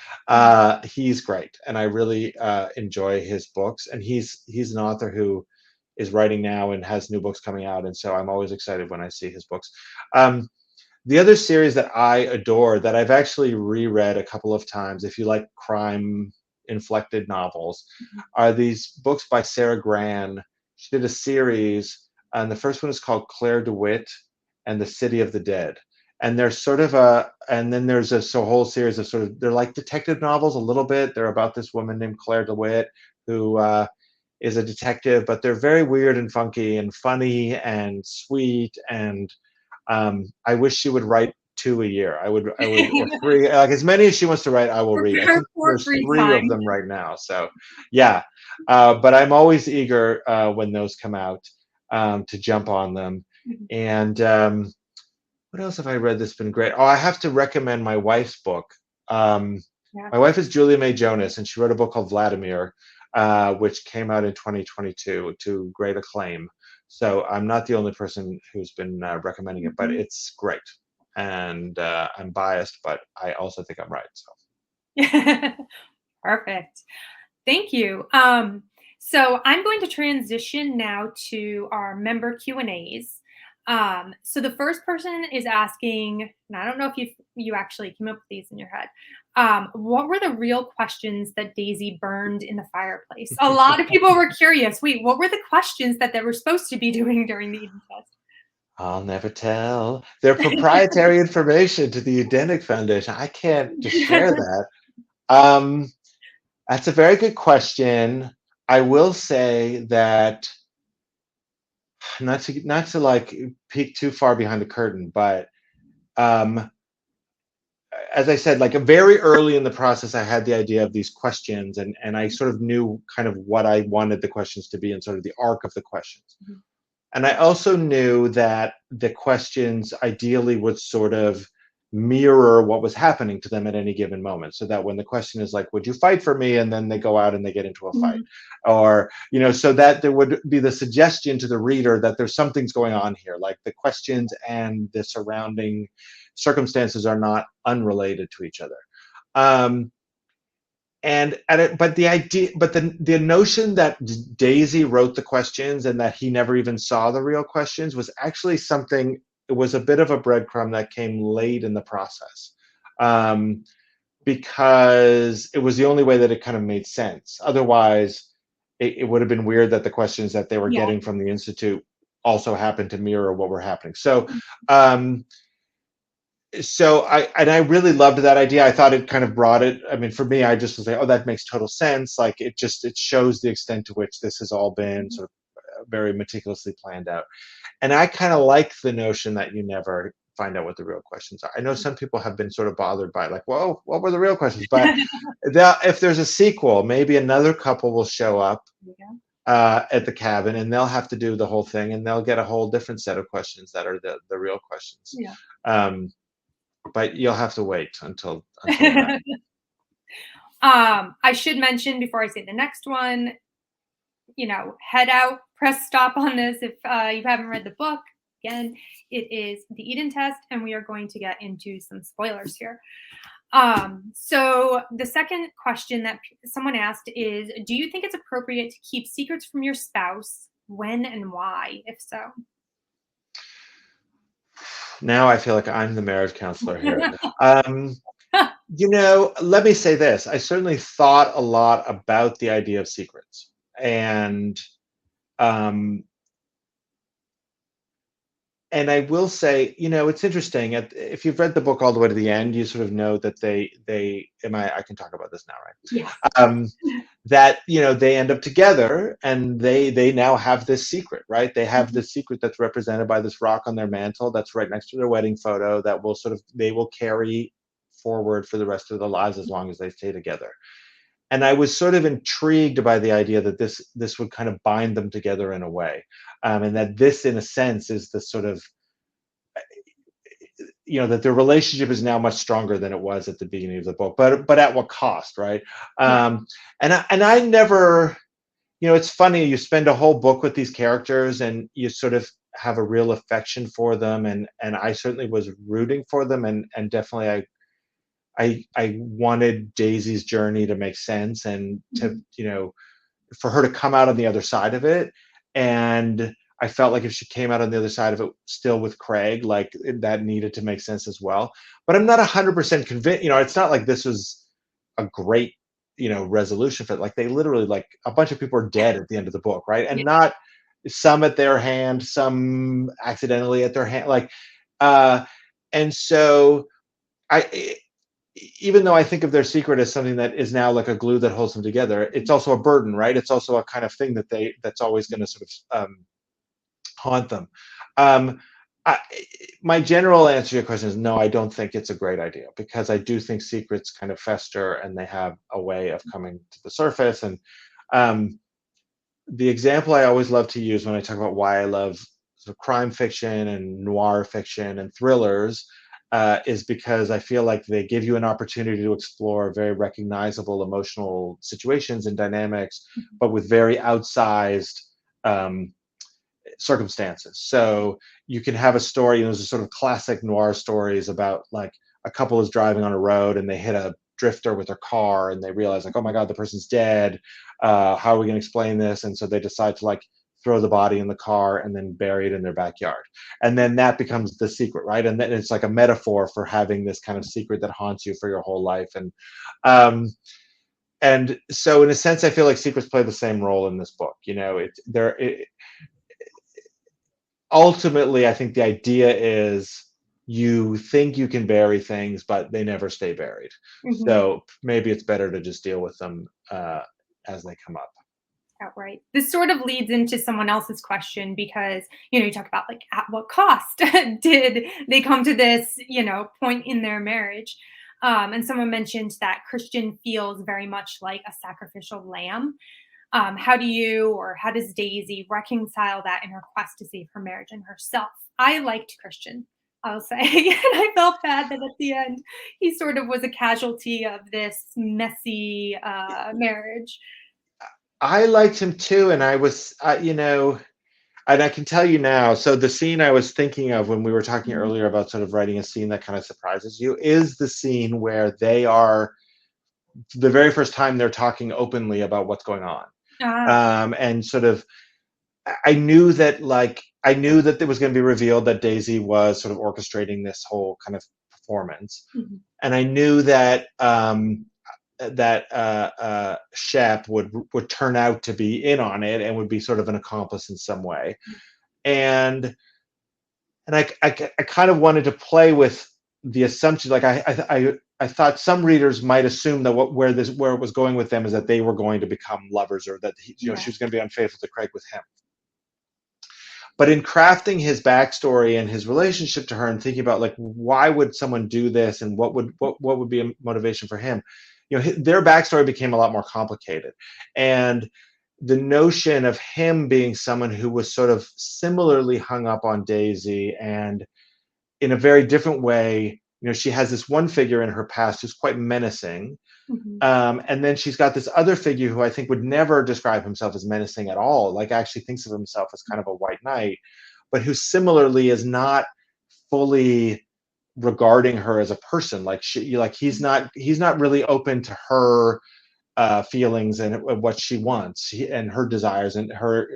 he's great. And I really enjoy his books. And he's an author who is writing now and has new books coming out. And so I'm always excited when I see his books. Um, the other series that I adore, that I've actually reread a couple of times, if you like crime inflected novels, are these books by Sarah Gran. She did a series, and the first one is called Claire DeWitt and the City of the Dead. And they're sort of and then there's a whole series of sort of, they're like detective novels a little bit. They're about this woman named Claire DeWitt who is a detective, but they're very weird and funky and funny and sweet. And I wish she would write two a year. I would, or three, like as many as she wants to write, I will read. I think For there's free three of time. them right now. So yeah, but I'm always eager when those come out to jump on them. Mhm. And what else have I read that's been great? Oh, I have to recommend my wife's book. Um, Yeah. my wife is Julia May Jonas, and she wrote a book called Vladimir, which came out in 2022 to great acclaim. So I'm not the only person who's been recommending it, but Mhm. it's great. And I'm biased, but I also think I'm right. So Perfect. Thank you. So I'm going to transition now to our member Q and A's. So the first person is asking, and I don't know if you actually came up with these in your head. What were the real questions that Daisy burned in the fireplace? A lot of people were curious. Wait, what were the questions that they were supposed to be doing during the Eden I'll never tell. They're proprietary information to the Eugenic Foundation. I can't just share test? that. Um, that's a very good question. I will say that not to like peek too far behind the curtain, but um, as I said, like a very early in the process, I had the idea of these questions, and I sort of knew kind of what I wanted the questions to be and sort of the arc of the questions. And I also knew that the questions ideally would sort of mirror what was happening to them at any given moment. So that when the question is like, would you fight for me? And then they go out and they get into a fight. Mhm. Or, so that there would be the suggestion to the reader that there's something's going on here, like the questions and the surrounding circumstances are not unrelated to each other. Um, and at it, but the idea, but the notion that Daisy wrote the questions and that he never even saw the real questions was actually something. It was a bit of a breadcrumb that came late in the process, um, because it was the only way that it kind of made sense. Otherwise, it would have been weird that the questions that they were Yeah. getting from the institute also happened to mirror what were happening. So I really loved that idea. I thought it kind of brought it. I mean, for me, I just was like, oh, that makes total sense. Like it shows the extent to which this has all been Mhm. sort of very meticulously planned out. And I kind of like the notion that you never find out what the real questions are. I know some people have been sort of bothered by like, whoa, what were the real questions? But if there's a sequel, maybe another couple will show up Yeah. at the cabin, and they'll have to do the whole thing, and they'll get a whole different set of questions that are the real questions. Yeah. Um, but you'll have to wait until then. I should mention before I say the next one, head out, press stop on this if you haven't read the book. Again, it is the Eden test, and we are going to get into some spoilers here. So the second question that someone asked is, do you think it's appropriate to keep secrets from your spouse? When and why, if so? Now I feel like I'm the marriage counselor here. Um, let me say this. I certainly thought a lot about the idea of secrets. And um, and I will say, it's interesting. If you've read the book all the way to the end, you sort of know that they am I can talk about this now, Yes. right? That they end up together, and they now have this secret, right? They have Mhm. this secret that's represented by this rock on their mantle that's right next to their wedding photo that they will carry forward for the rest of their lives as long as they stay together. And I was sort of intrigued by the idea that this would kind of bind them together in a way, and that this, in a sense, is the sort of that their relationship is now much stronger than it was at the beginning of the book, but at what cost, right? Yeah. And I never, it's funny, you spend a whole book with these characters and you sort of have a real affection for them, and I certainly was rooting for them, and definitely I wanted Daisy's journey to make sense, and to Mhm. for her to come out on the other side of it. And I felt like if she came out on the other side of it still with Craig, like that needed to make sense as well. But I'm not 100% convinced. It's not like this was a great, resolution for it. Like they literally, like a bunch of people are dead at the end of the book, right? Yeah. And not some at their hand, some accidentally at their hand, like, uh, and so I even though I think of their secret as something that is now like a glue that holds them together, it's also a burden, right? It's also a kind of thing that's always going to sort of haunt them. Um, I, my general answer to your question is no, I don't think it's a great idea, because I do think secrets kind of fester and they have a way of coming to the surface. And um, the example I always love to use when I talk about why I love sort of crime fiction and noir fiction and thrillers is because I feel like they give you an opportunity to explore very recognizable emotional situations and dynamics, but with very outsized um, circumstances. So you can have a story, there's a sort of classic noir stories about like a couple is driving on a road and they hit a drifter with their car and they realize like, oh my God, the person's dead. How are we going to explain this? And so they decide to like throw the body in the car and then bury it in their backyard. And then that becomes the secret, right? And then it's like a metaphor for having this kind of secret that haunts you for your whole life. Um, and so in a sense, I feel like secrets play the same role in this book. Ultimately, I think the idea is you think you can bury things, but they never stay buried. Mhm. So maybe it's better to just deal with them as they come up. Outright. This sort of leads into someone else's question because, you talk about like at what cost did they come to this, point in their marriage? And someone mentioned that Christian feels very much like a sacrificial lamb. How does Daisy reconcile that in her quest to save her marriage and herself? I liked Christian, I'll say. And I felt bad that at the end he sort of was a casualty of this messy marriage. I liked him too, and I was, and I can tell you now. So the scene I was thinking of when we were talking Mhm. earlier about sort of writing a scene that kind of surprises you is the scene where they are the very first time they're talking openly about what's going on. Ah, And sort of I knew that it was going to be revealed that Daisy was sort of orchestrating this whole kind of performance, mhm. and I knew that Shep would turn out to be in on it and would be sort of an accomplice in some way, and I kind of wanted to play with the assumption, like I thought some readers might assume that where it was going with them is that they were going to become lovers, or that Yeah. she was going to be unfaithful to Craig with him. But in crafting his backstory and his relationship to her and thinking about like why would someone do this and what would be a motivation for him, their backstory became a lot more complicated. And the notion of him being someone who was sort of similarly hung up on Daisy, and in a very different way, she has this one figure in her past who's quite menacing, Mhm. and then she's got this other figure who I think would never describe himself as menacing at all, like actually thinks of himself as kind of a white knight, but who similarly is not fully regarding her as a person. Like he's not really open to her feelings and what she wants, and her desires, and her,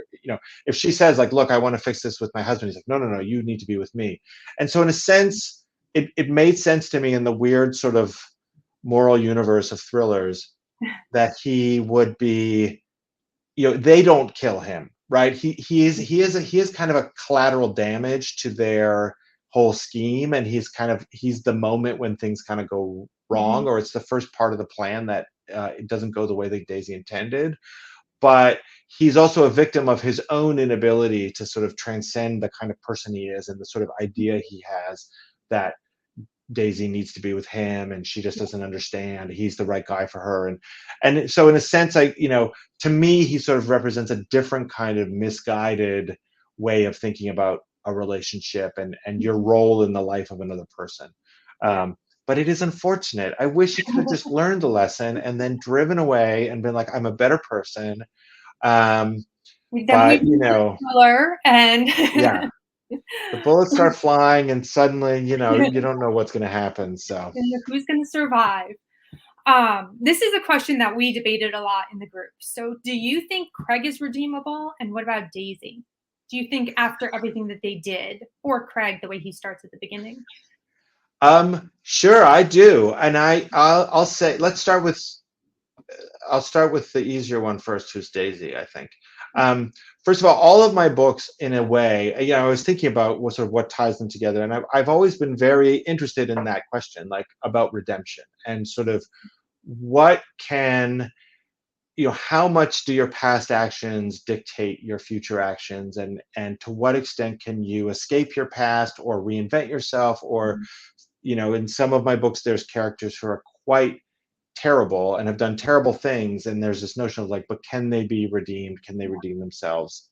if she says like, look, I want to fix this with my husband, he's like, no, no, no, you need to be with me. And so in a sense, it made sense to me in the weird sort of moral universe of thrillers that he would be, they don't kill him, right? He is kind of a collateral damage to their whole scheme, and he's the moment when things kind of go wrong, Mhm. or it's the first part of the plan that it doesn't go the way that Daisy intended. But he's also a victim of his own inability to sort of transcend the kind of person he is and the sort of idea he has that Daisy needs to be with him, and she just doesn't understand he's the right guy for her. And so in a sense, to me, he sort of represents a different kind of misguided way of thinking about a relationship and your role in the life of another person. um, but it is unfortunate. I wish he could have just learned the lesson and then driven away and been like, I'm a better person. um, Then we but lose the thriller and yeah, the bullets start flying and suddenly you don't know what's going to happen. So and who's gonna survive? This is a question that we debated a lot in the group. So, do you think Craig is redeemable? And what about Daisy? Do you think after everything that they did, or Craig, the way he starts at the beginning? Sure, I do, and I'll say I'll start with the easier one first, who's Daisy. I think First of all of my books, in a way, I was thinking about what sort of what ties them together, and I've always been very interested in that question, like about redemption and sort of what can how much do your past actions dictate your future actions, and to what extent can you escape your past or reinvent yourself, or in some of my books there's characters who are quite terrible and have done terrible things, and there's this notion of like, but can they be redeemed, can they redeem themselves?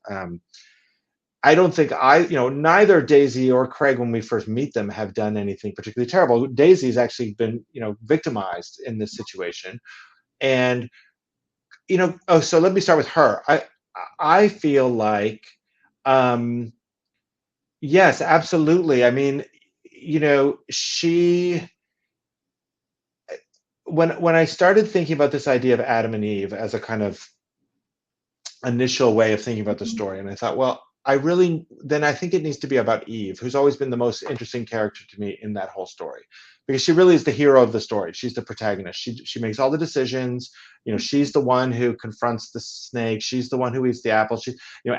I don't think neither Daisy or Craig, when we first meet them, have done anything particularly terrible. Daisy's actually been victimized in this situation, and so let me start with her. I feel like, yes, absolutely. I mean, she when I started thinking about this idea of Adam and Eve as a kind of initial way of thinking about the story, and I thought, well, I think it needs to be about Eve, who's always been the most interesting character to me in that whole story, because she really is the hero of the story. She's the protagonist. She makes all the decisions. She's the one who confronts the snake. She's the one who eats the apple.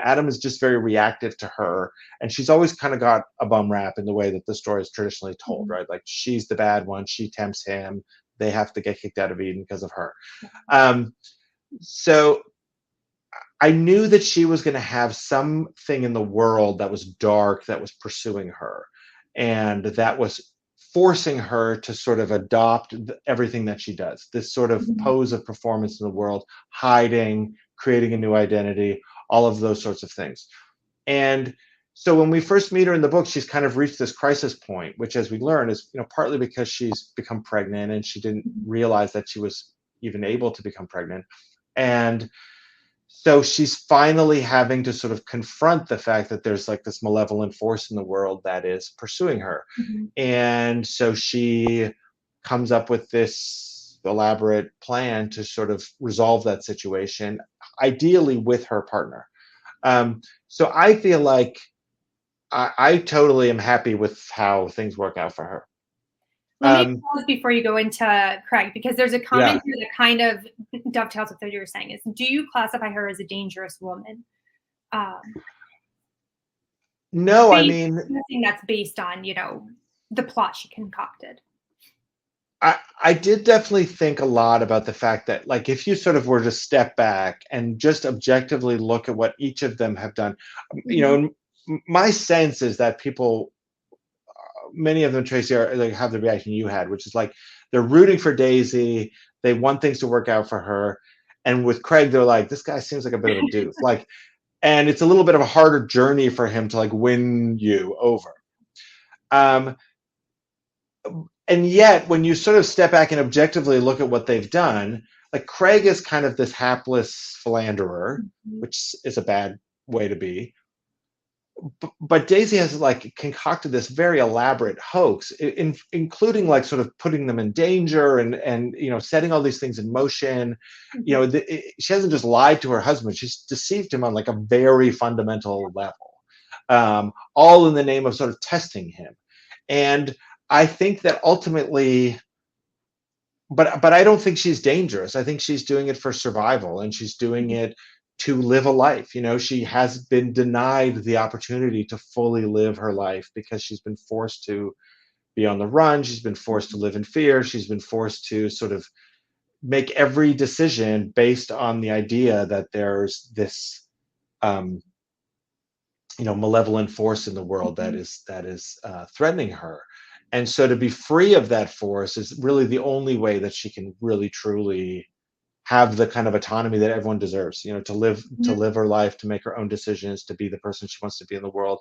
Adam is just very reactive to her, and she's always kind of got a bum rap in the way that the story is traditionally told, right? Like, she's the bad one. She tempts him. They have to get kicked out of Eden because of her. So I knew that she was going to have something in the world that was dark, that was pursuing her, and that was forcing her to sort of adopt everything that she does. This sort of pose of performance in the world, hiding, creating a new identity, all of those sorts of things. And so when we first meet her in the book, she's kind of reached this crisis point, which, as we learn, is partly because she's become pregnant and she didn't realize that she was even able to become pregnant. And so she's finally having to sort of confront the fact that there's like this malevolent force in the world that is pursuing her. And so she comes up with this elaborate plan to sort of resolve that situation, ideally with her partner. So I feel like I totally am happy with how things work out for her. Let me pause before you go into Craig, because there's a comment Yeah. here that kind of dovetails with what you were saying. Is, do you classify her as a dangerous woman? No, I mean, nothing that's based on the plot she concocted. I did definitely think a lot about the fact that, like, if you sort of were to step back and just objectively look at what each of them have done, my sense is that people, many of them, Tracey, are like, have the reaction you had, which is like, they're rooting for Daisy, they want things to work out for her, and with Craig, they're like, this guy seems like a bit of a doof, like, and it's a little bit of a harder journey for him to like win you over. And yet, when you sort of step back and objectively look at what they've done, like, Craig is kind of this hapless philanderer, which is a bad way to be. But Daisy has like concocted this very elaborate hoax, including like sort of putting them in danger and setting all these things in motion. She hasn't just lied to her husband; she's deceived him on like a very fundamental level, all in the name of sort of testing him. And I think that ultimately, but I don't think she's dangerous. I think she's doing it for survival, and she's doing it to live a life. She has been denied the opportunity to fully live her life because she's been forced to be on the run. She's been forced to live in fear. She's been forced to sort of make every decision based on the idea that there's this, malevolent force in the world that is threatening her. And so to be free of that force is really the only way that she can really truly have the kind of autonomy that everyone deserves, to live her life, to make her own decisions, to be the person she wants to be in the world,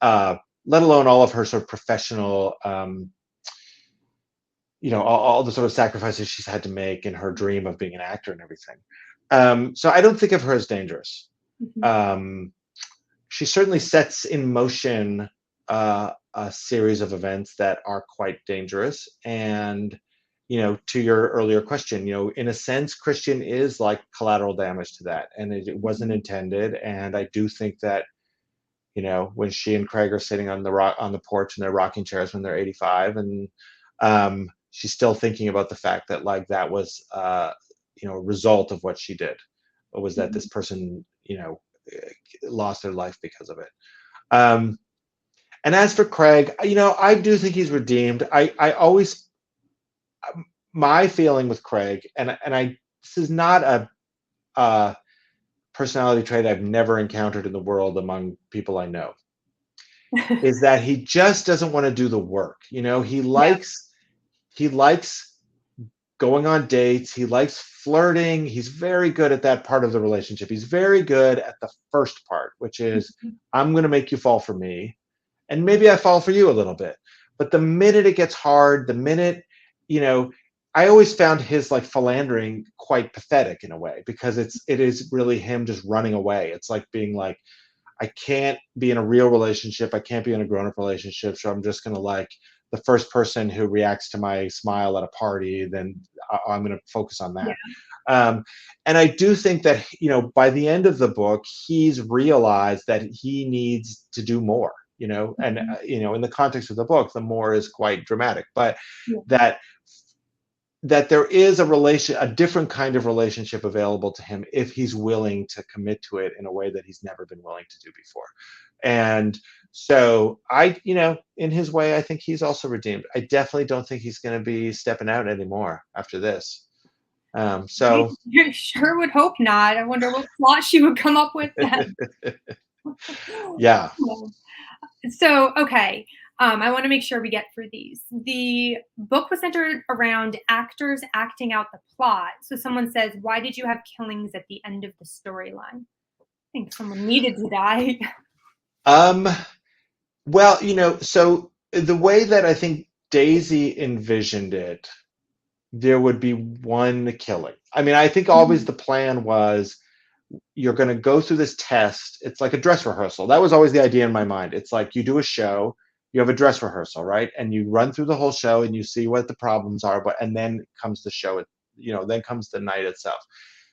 let alone all of her sort of professional, all the sort of sacrifices she's had to make in her dream of being an actor and everything. So I don't think of her as dangerous. She certainly sets in motion a series of events that are quite dangerous. And to your earlier question, in a sense, Christian is like collateral damage to that, and it wasn't intended. And I do think that, when she and Craig are sitting on the porch in their rocking chairs when they're 85, and she's still thinking about the fact that like that was, a result of what she did, was that this person, you know, lost their life because of it. Um, and as for Craig, you know, I do think he's redeemed. I always, my feeling with Craig, and I, this is not a personality trait I've never encountered in the world among people I know, is that he just doesn't want to do the work. You know, Yeah. he likes going on dates, he likes flirting. He's very good at that part of the relationship. He's very good at the first part, which is I'm going to make you fall for me, and maybe I fall for you a little bit. But the minute it gets hard, the minute, you know, I always found his like philandering quite pathetic in a way, because it is really him just running away. It's like being like, I can't be in a real relationship. I can't be in a grown up relationship. So I'm just going to like the first person who reacts to my smile at a party, then I'm going to focus on Yeah. that. Um, and I do think that, you know, by the end of the book, he's realized that he needs to do more, you know, and, Mhm. you know, in the context of the book, the more is quite dramatic, but Yeah. that there is a different kind of relationship available to him if he's willing to commit to it in a way that he's never been willing to do before. And so I, you know, in his way, I think he's also redeemed. I definitely don't think he's going to be stepping out anymore after this. So I sure would hope not. I wonder what plot she would come up with then. yeah. So, okay, I want to make sure we get through these. The book was centered around actors acting out the plot. So, someone says, "Why did you have killings at the end of the storyline?" I think someone needed to die. Um, well, you know, so the way that I think Daisy envisioned it, there would be one killing. I mean, I think always Mhm. the plan was you're going to go through this test. It's like a dress rehearsal. That was always the idea in my mind. It's like you do a show, you have a dress rehearsal, right? And you run through the whole show and you see what the problems are, but and then comes the show, you know, then comes the night itself.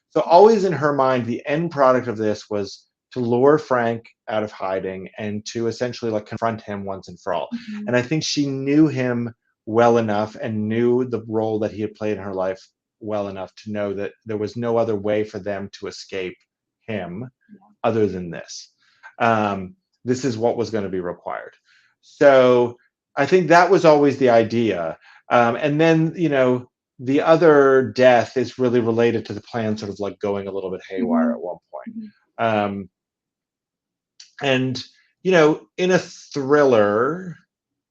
So always in her mind, the end product of this was to lure Frank out of hiding and to essentially like confront him once and for all. And Mhm. I think she knew him well enough and knew the role that he had played in her life well enough to know that there was no other way for them to escape him other than this. Um, this is what was going to be required. So I think that was always the idea. And then, you know, the other death is really related to the plan sort of like going a little bit haywire Mhm. at one point. Mhm. Um, and, you know, in a thriller,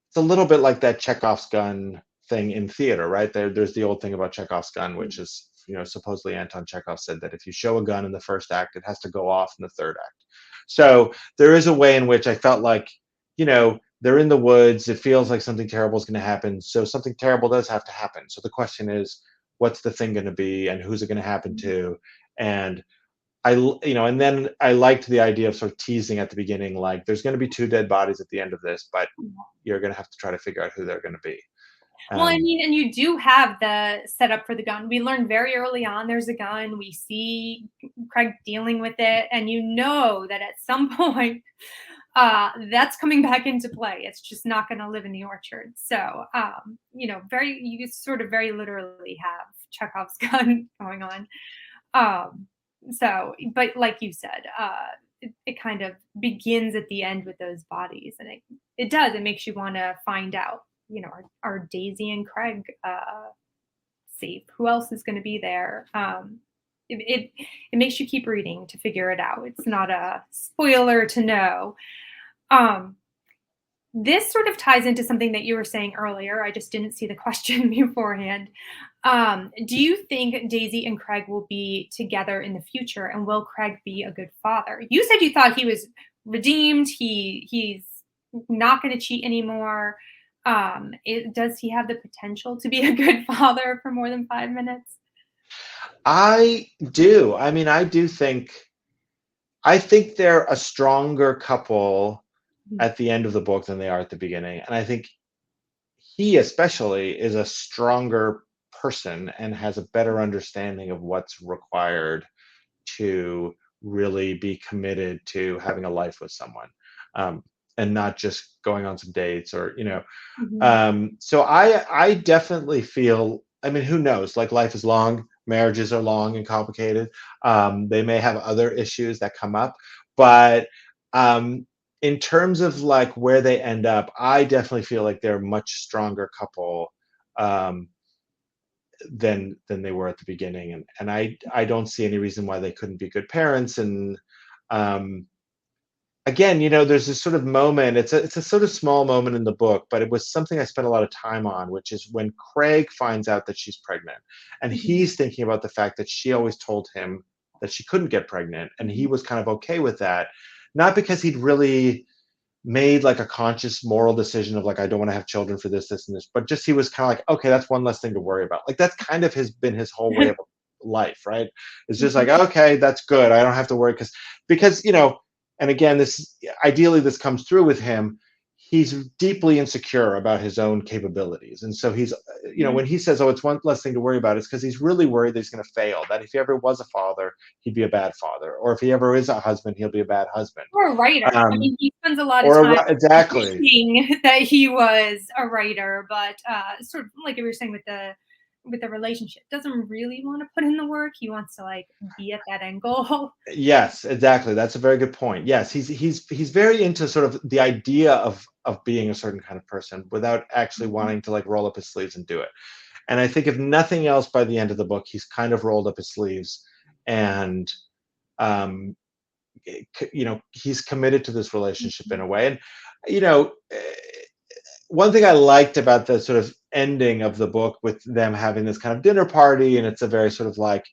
it's a little bit like that Chekhov's gun thing in theater, right? There's the old thing about Chekhov's gun, which is, you know, supposedly Anton Chekhov said that if you show a gun in the first act, it has to go off in the third act. So there is a way in which I felt like, you know, they're in the woods. It feels like something terrible is going to happen. So something terrible does have to happen. So the question is, what's the thing going to be, and who's it going to happen to? And you know, and then I liked the idea of sort of teasing at the beginning, like there's going to be two dead bodies at the end of this, but you're going to have to try to figure out who they're going to be. Well, I Um, mean, and you do have the setup for the gun. We learn very early on there's a gun. We see Craig dealing with it, and you know that at some point that's coming back into play. It's just not going to live in the orchard. So, you know, you sort of very literally have Chekhov's gun going on. Um, so, but like you said, it kind of begins at the end with those bodies, and it does. It makes you want to find out. You know, are Daisy and Craig safe? Who else is going to be there? It makes you keep reading to figure it out. It's not a spoiler to know. Um, this sort of ties into something that you were saying earlier. I just didn't see the question beforehand. Do you think Daisy and Craig will be together in the future, and will Craig be a good father? You said you thought he was redeemed. He's not going to cheat anymore. Does he have the potential to be a good father for more than 5 minutes? I do. I mean, I think they're a stronger couple Mhm. at the end of the book than they are at the beginning. And I think he especially is a stronger person and has a better understanding of what's required to really be committed to having a life with someone, um, and not just going on some dates or, you know. Mhm. So I definitely feel, I mean, who knows? Like life is long. marriages are long and complicated. They may have other issues that come up, but um, in terms of like where they end up, I definitely feel like they're a much stronger couple um, than they were at the beginning, and I don't see any reason why they couldn't be good parents. And um, again, there's this sort of moment. It's a sort of small moment in the book, but it was something I spent a lot of time on, which is when Craig finds out that she's pregnant, and Mhm. he's thinking about the fact that she always told him that she couldn't get pregnant, and he was kind of okay with that, not because he'd really made like a conscious moral decision of like I don't want to have children for this and this, but just he was kind of like, okay, that's one less thing to worry about. Like that's kind of his whole way of life, right? It's just like, Mhm. okay, that's good. I don't have to worry because and again, this ideally this comes through with him. He's deeply insecure about his own capabilities, and so he's Mhm. when he says, oh, it's one less thing to worry about, it's because he's really worried that he's going to fail, that if he ever was a father, he'd be a bad father, or if he ever is a husband, he'll be a bad husband. Or a writer. I um, mean, he spends a lot of or time exactly. wishing that he was a writer, but sort of like you were saying with the relationship, doesn't really want to put in the work. He wants to like be at that end goal. Yes, exactly. That's a very good point. Yes, he's very into sort of the idea of being a certain kind of person without actually wanting to like roll up his sleeves and do it. And I think if nothing else, by the end of the book, he's kind of rolled up his sleeves and um, he's committed to this relationship in a way. And you know, eh, one thing I liked about the sort of ending of the book with them having this kind of dinner party, and it's a very sort of like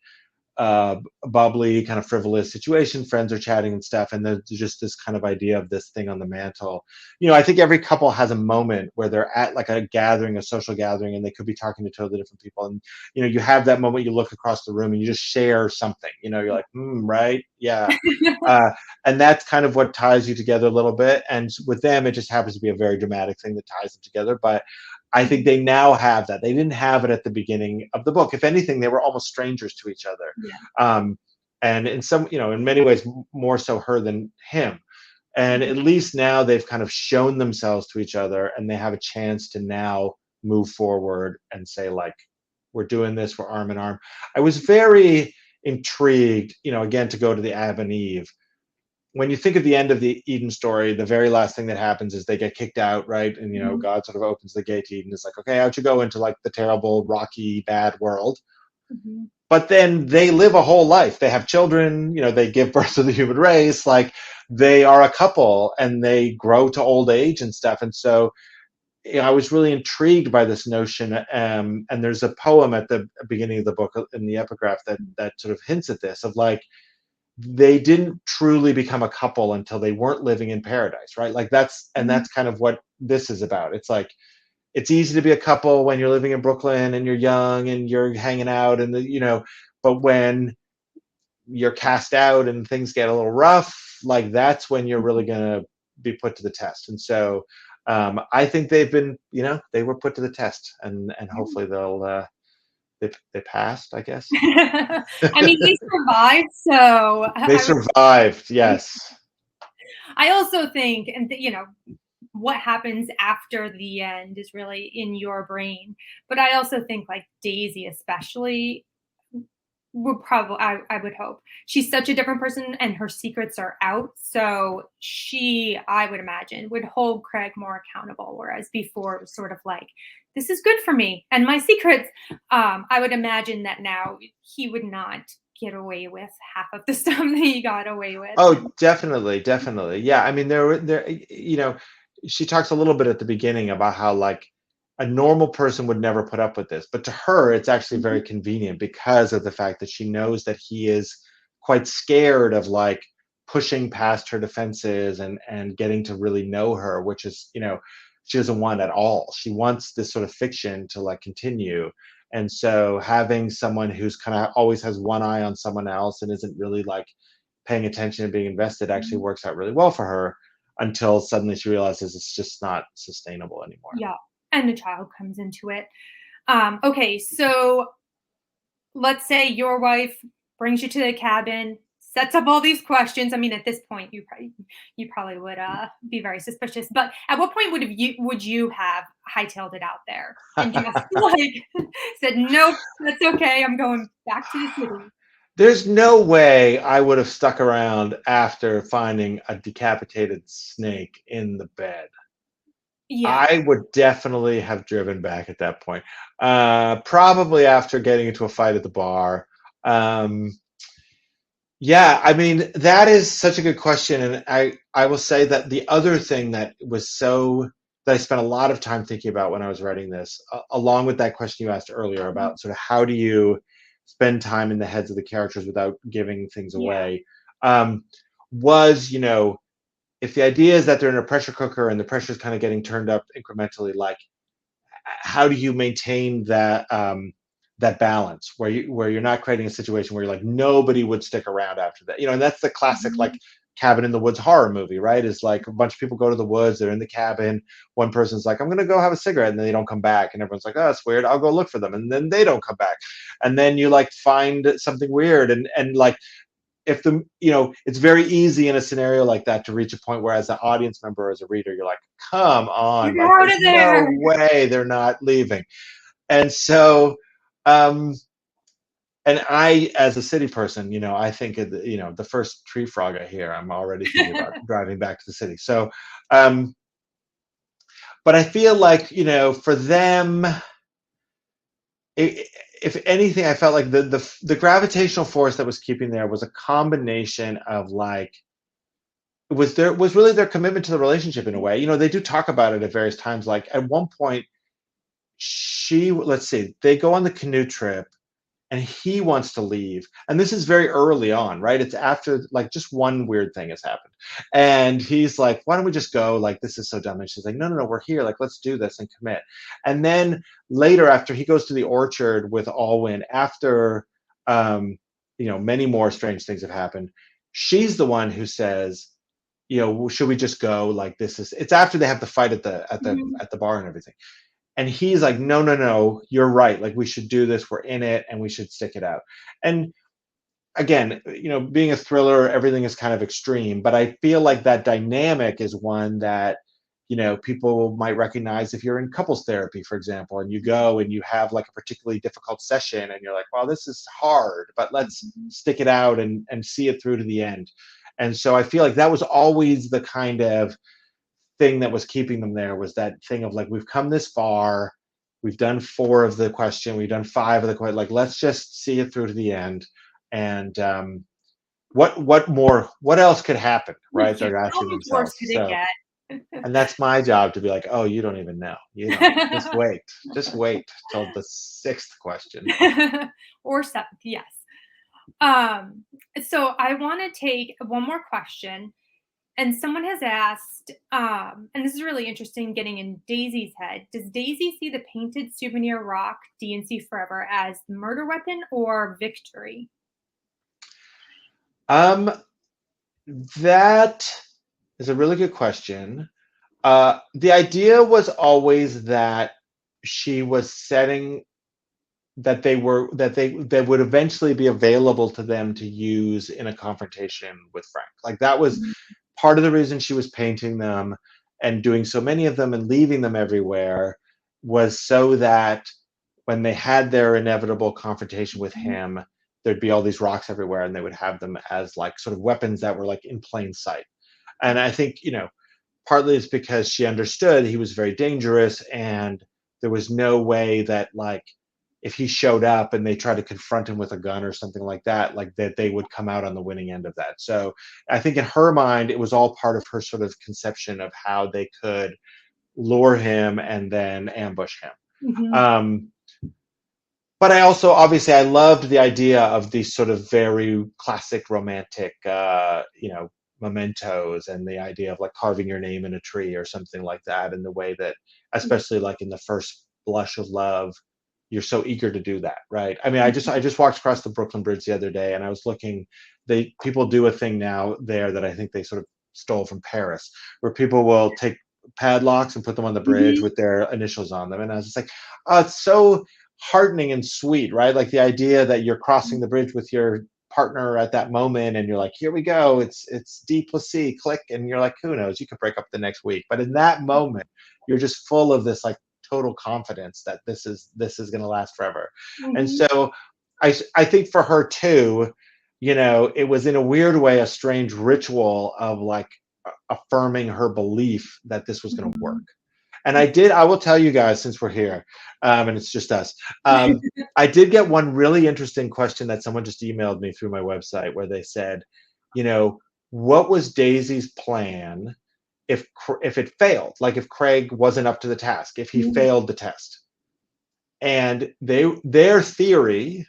uh, bubbly, kind of frivolous situation. Friends are chatting and stuff, and there's just this kind of idea of this thing on the mantle. I think every couple has a moment where they're at like a gathering, a social gathering, and they could be talking to totally different people. And you have that moment, you look across the room and you just share something. You're like, right, yeah. Uh, and that's kind of what ties you together a little bit. And with them, it just happens to be a very dramatic thing that ties them together. But I think they now have that. They didn't have it at the beginning of the book. If anything, they were almost strangers to each other. Yeah. Um, and in some, in many ways, more so her than him. And Mhm. at least now they've kind of shown themselves to each other, and they have a chance to now move forward and say, like, we're doing this, we're arm in arm. I was very intrigued, again, to go to the Ab and Eve. When you think of the end of the Eden story, the very last thing that happens is they get kicked out, right? And Mhm. God sort of opens the gate to Eden. It's like, okay, out you go into like the terrible, rocky, bad world. Mhm. But then they live a whole life. They have children, they give birth to the human race. Like they are a couple and they grow to old age and stuff. And so I was really intrigued by this notion. And there's a poem at the beginning of the book in the epigraph that sort of hints at this of like, they didn't truly become a couple until they weren't living in paradise, right? Like Mhm. that's kind of what this is about. It's like it's easy to be a couple when you're living in Brooklyn and you're young and you're hanging out but when you're cast out and things get a little rough, like that's when you're really gonna be put to the test. And so I think they've been, they were put to the test, and hopefully they passed, I guess. I mean, they survived, so They I would. survived, yes. I also think, and what happens after the end is really in your brain. But I also think, like Daisy, especially, would probably, I would hope she's such a different person, and her secrets are out. So she, I would imagine, would hold Craig more accountable. Whereas before, it was sort of like, this is good for me and my secrets. I would imagine that now he would not get away with half of the stuff that he got away with. Oh, definitely, definitely. Yeah, I mean, she talks a little bit at the beginning about how like a normal person would never put up with this, but to her, it's actually very Mhm. convenient because of the fact that she knows that he is quite scared of like pushing past her defenses and getting to really know her, which is, she doesn't want at all. She wants this sort of fiction to like continue. And so having someone who's kind of always has one eye on someone else and isn't really like paying attention and being invested actually Mhm. works out really well for her until suddenly she realizes it's just not sustainable anymore. Yeah, and the child comes into it. Okay, so let's say your wife brings you to the cabin, sets up all these questions. I mean, at this point, you probably would be very suspicious. But at what point would you have hightailed it out there and just like said, nope, that's okay. I'm going back to the city. There's no way I would have stuck around after finding a decapitated snake in the bed. Yeah. I would definitely have driven back at that point. Probably after getting into a fight at the bar. Um, yeah, I mean, that is such a good question. And I will say that the other thing that I spent a lot of time thinking about when I was writing this, along with that question you asked earlier Mhm. about sort of how do you spend time in the heads of the characters without giving things Yeah. away, um, was, if the idea is that they're in a pressure cooker and the pressure is kind of getting turned up incrementally, like how do you maintain that balance where you're not creating a situation where you're like nobody would stick around after that, and that's the classic like Mhm. cabin in the woods horror movie, right? Is like a bunch of people go to the woods, they're in the cabin, one person's like I'm gonna go have a cigarette, and then they don't come back, and everyone's like, oh, that's weird, I'll go look for them, and then they don't come back, and then you like find something weird, and like if it's very easy in a scenario like that to reach a point where as an audience member, as a reader, you're like, come on, Get like out there's of no there. way they're not leaving. And so um and I, as a city person, I think the first tree frog I hear, I'm already thinking about driving back to the city. So um but I feel like, for them, I if anything, I felt like the gravitational force that was keeping there was a combination of like was really their commitment to the relationship in a way. They do talk about it at various times. Like at one point, let's see, they go on the canoe trip and he wants to leave. And this is very early on, right? It's after like just one weird thing has happened. And he's like, why don't we just go? Like, this is so dumb. And she's like, no, no, no, we're here. Like, let's do this and commit. And then later, after he goes to the orchard with Alwyn, after, many more strange things have happened, she's the one who says, should we just go? Like, it's after they have the fight at Mhm. the bar and everything. And he's like, no, no, no, you're right. Like, we should do this. We're in it and we should stick it out. And again, being a thriller, everything is kind of extreme, but I feel like that dynamic is one that, people might recognize if you're in couples therapy, for example, and you go and you have like a particularly difficult session and you're like, well, this is hard, but let's Mhm. stick it out and see it through to the end. And so I feel like that was always the kind of thing that was keeping them there, was that thing of like, we've come this far, we've done four of the question, we've done five of the question, like let's just see it through to the end. And what else could happen, right? Yeah. They're How asking much worse themselves. could it So, get? and that's my job to be like, oh, you don't even know, just wait till the sixth question. Or seventh, yes. Um, so I want to take one more question. And someone has asked, and this is really interesting getting in Daisy's head. Does Daisy see the painted souvenir rock DNC Forever as the murder weapon or victory? um that is a really good question. The idea was always that she was setting that would eventually be available to them to use in a confrontation with Frank. Like that was Mhm. part of the reason she was painting them and doing so many of them and leaving them everywhere, was so that when they had their inevitable confrontation with him, there'd be all these rocks everywhere and they would have them as like sort of weapons that were like in plain sight. And I think, partly it's because she understood he was very dangerous and there was no way that like if he showed up and they tried to confront him with a gun or something like that, like that they would come out on the winning end of that. So I think in her mind, it was all part of her sort of conception of how they could lure him and then ambush him. Mhm. Um, but I also obviously I loved the idea of these sort of very classic romantic, mementos, and the idea of like carving your name in a tree or something like that, in the way that, especially like in the first blush of love, you're so eager to do that, right? I mean, I just walked across the Brooklyn Bridge the other day, and I was looking. People do a thing now there that I think they sort of stole from Paris, where people will take padlocks and put them on the bridge Mhm. with their initials on them, and I was just like, oh, it's so heartening and sweet, right? Like the idea that you're crossing the bridge with your partner at that moment, and you're like, here we go, it's D plus C, click, and you're like, who knows, you could break up the next week. But in that moment, you're just full of this like total confidence that this is going to last forever. And Mhm. so I think for her too, it was in a weird way a strange ritual of like affirming her belief that this was going to work. Mhm. And I will tell you guys, since we're here, and it's just us, I did get one really interesting question that someone just emailed me through my website where they said, you know, what was Daisy's plan if it failed? Like if Craig wasn't up to the task, if he Mhm. failed the test. And their theory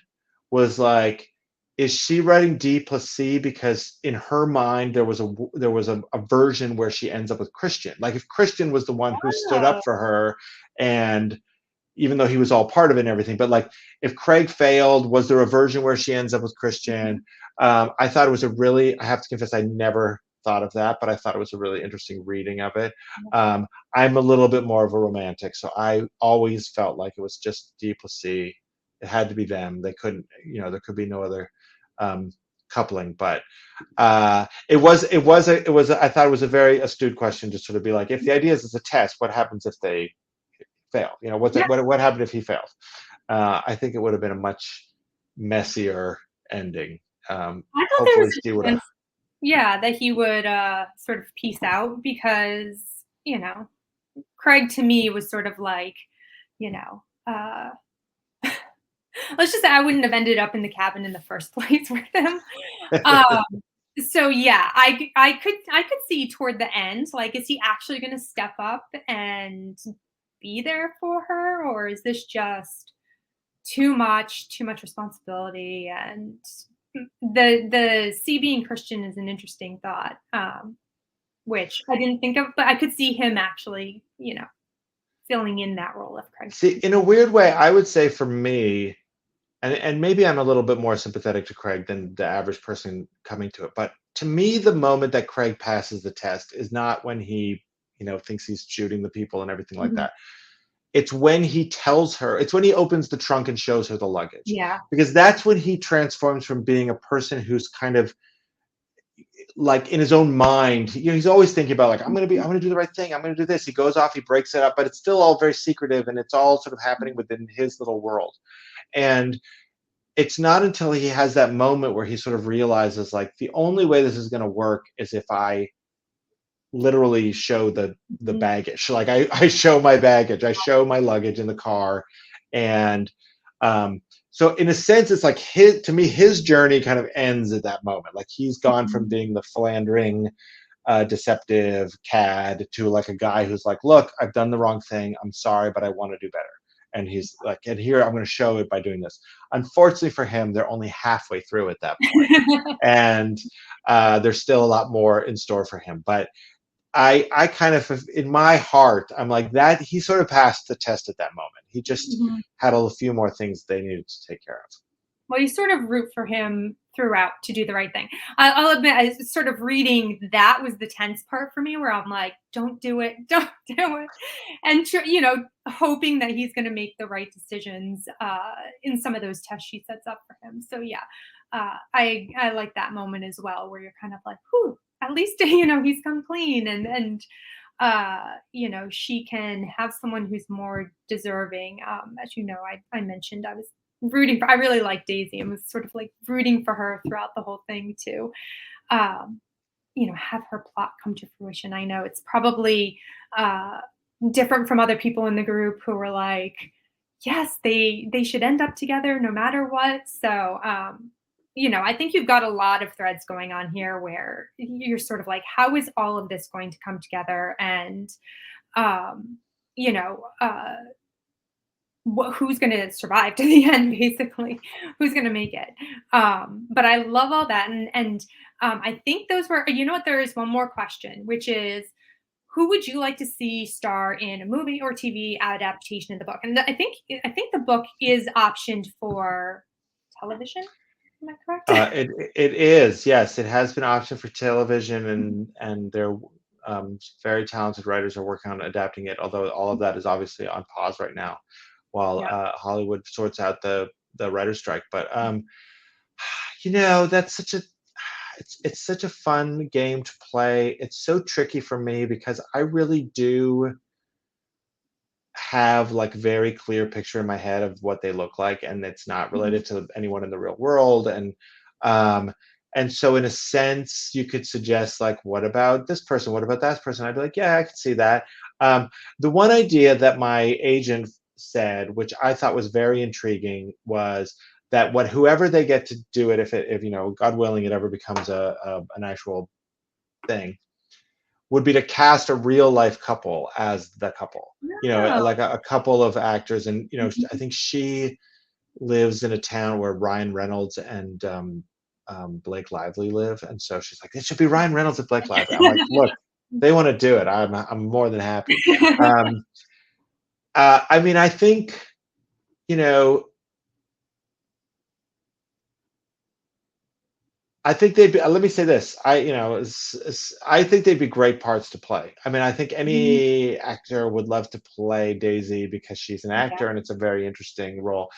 was like, is she writing D plus C because in her mind there was a version where she ends up with Christian. Like if Christian was the one who stood up Oh, for her, and even though he was all part of it and everything, but like if Craig failed, was there a version where she ends up with Christian? I thought it was I have to confess, I never thought of that, but I thought it was a really interesting reading of it. I'm a little bit more of a romantic, so I always felt like it was just D plus C. It had to be them. They couldn't, there could be no other um, coupling. But I thought it was a very astute question to sort of be like, if the idea is it's a test, what happens if they fail? yeah. What happened if he failed? I think it would have been a much messier ending. I thought there Hopefully, was she a would have. chance, yeah, that he would sort of peace out because, Craig to me was sort of like, you know, uh, let's just say I wouldn't have ended up in the cabin in the first place with him. Um, so yeah, I could see toward the end, like, is he actually going to step up and be there for her, or is this just too much responsibility? And the C being Christian is an interesting thought, which I didn't think of, but I could see him actually, filling in that role if Craig See, didn't. in a weird way, I would say for me, and maybe I'm a little bit more sympathetic to Craig than the average person coming to it. But to me, the moment that Craig passes the test is not when he, thinks he's shooting the people and everything like Mhm. that. It's when he tells her, it's when he opens the trunk and shows her the luggage. Yeah. Because that's when he transforms from being a person who's kind of like in his own mind, he's always thinking about like, I'm gonna do the right thing, I'm gonna do this. He goes off, he breaks it up, but it's still all very secretive and it's all sort of happening within his little world. And it's not until he has that moment where he sort of realizes like the only way this is going to work is if I literally show the Mhm. baggage. Like I show my baggage, I show my luggage in the car. And um so in a sense it's like his journey kind of ends at that moment. Like he's gone from Mhm. being the philandering deceptive cad to like a guy who's like, look, I've done the wrong thing, I'm sorry, but I want to do better. And he's like, and here I'm going to show it by doing this. Unfortunately for him, they're only halfway through at that point, and there's still a lot more in store for him. But I kind of, in my heart, I'm like that. He sort of passed the test at that moment. He just Mhm. had a few more things they needed to take care of. Well, you sort of root for him throughout to do the right thing. I'll admit, I sort of reading that was the tense part for me, where I'm like, "Don't do it, don't do it," and hoping that he's going to make the right decisions in some of those tests she sets up for him. So yeah, I like that moment as well, where you're kind of like, "Whew, at least he's come clean," and she can have someone who's more deserving. As you know, I mentioned I was rooting for. I really like Daisy and was sort of like rooting for her throughout the whole thing to, um, have her plot come to fruition. I know it's probably uh, different from other people in the group who were like, yes, they should end up together no matter what. So, I think you've got a lot of threads going on here where you're sort of like, how is all of this going to come together? And, um, you know, uh, who's going to survive to the end, basically, who's going to make it. But I love all that. And I think those were, what, there is one more question, which is, who would you like to see star in a movie or TV adaptation of the book? And I think the book is optioned for television. Am I correct? It is, yes, it has been optioned for television, and they're very talented writers are working on adapting it. Although all of that is obviously on pause right now, while Yeah. Hollywood sorts out the writer's strike. But That's such a it's such a fun game to play. It's so tricky for me because I really do have like very clear picture in my head of what they look like, and it's not Mhm. related to anyone in the real world. Um and so in a sense you could suggest like, what about this person, what about that person? I'd be like, yeah, I can see that. The one idea that my agent said, which I thought was very intriguing, was that what whoever they get to do it, if God willing it ever becomes an actual thing, would be to cast a real life couple as the couple. Oh. Like a couple of actors, and I Mhm. think she lives in a town where Ryan Reynolds and Blake Lively live, and so she's like, it should be Ryan Reynolds and Blake Lively. I'm like, look, they want to do it. I'm more than happy. Um, I mean, I think you know I think they'd be. Let me say this. I think they'd be great parts to play. I mean, I think Mhm. any actor would love to play Daisy because she's an Yeah. actor and it's a very interesting role.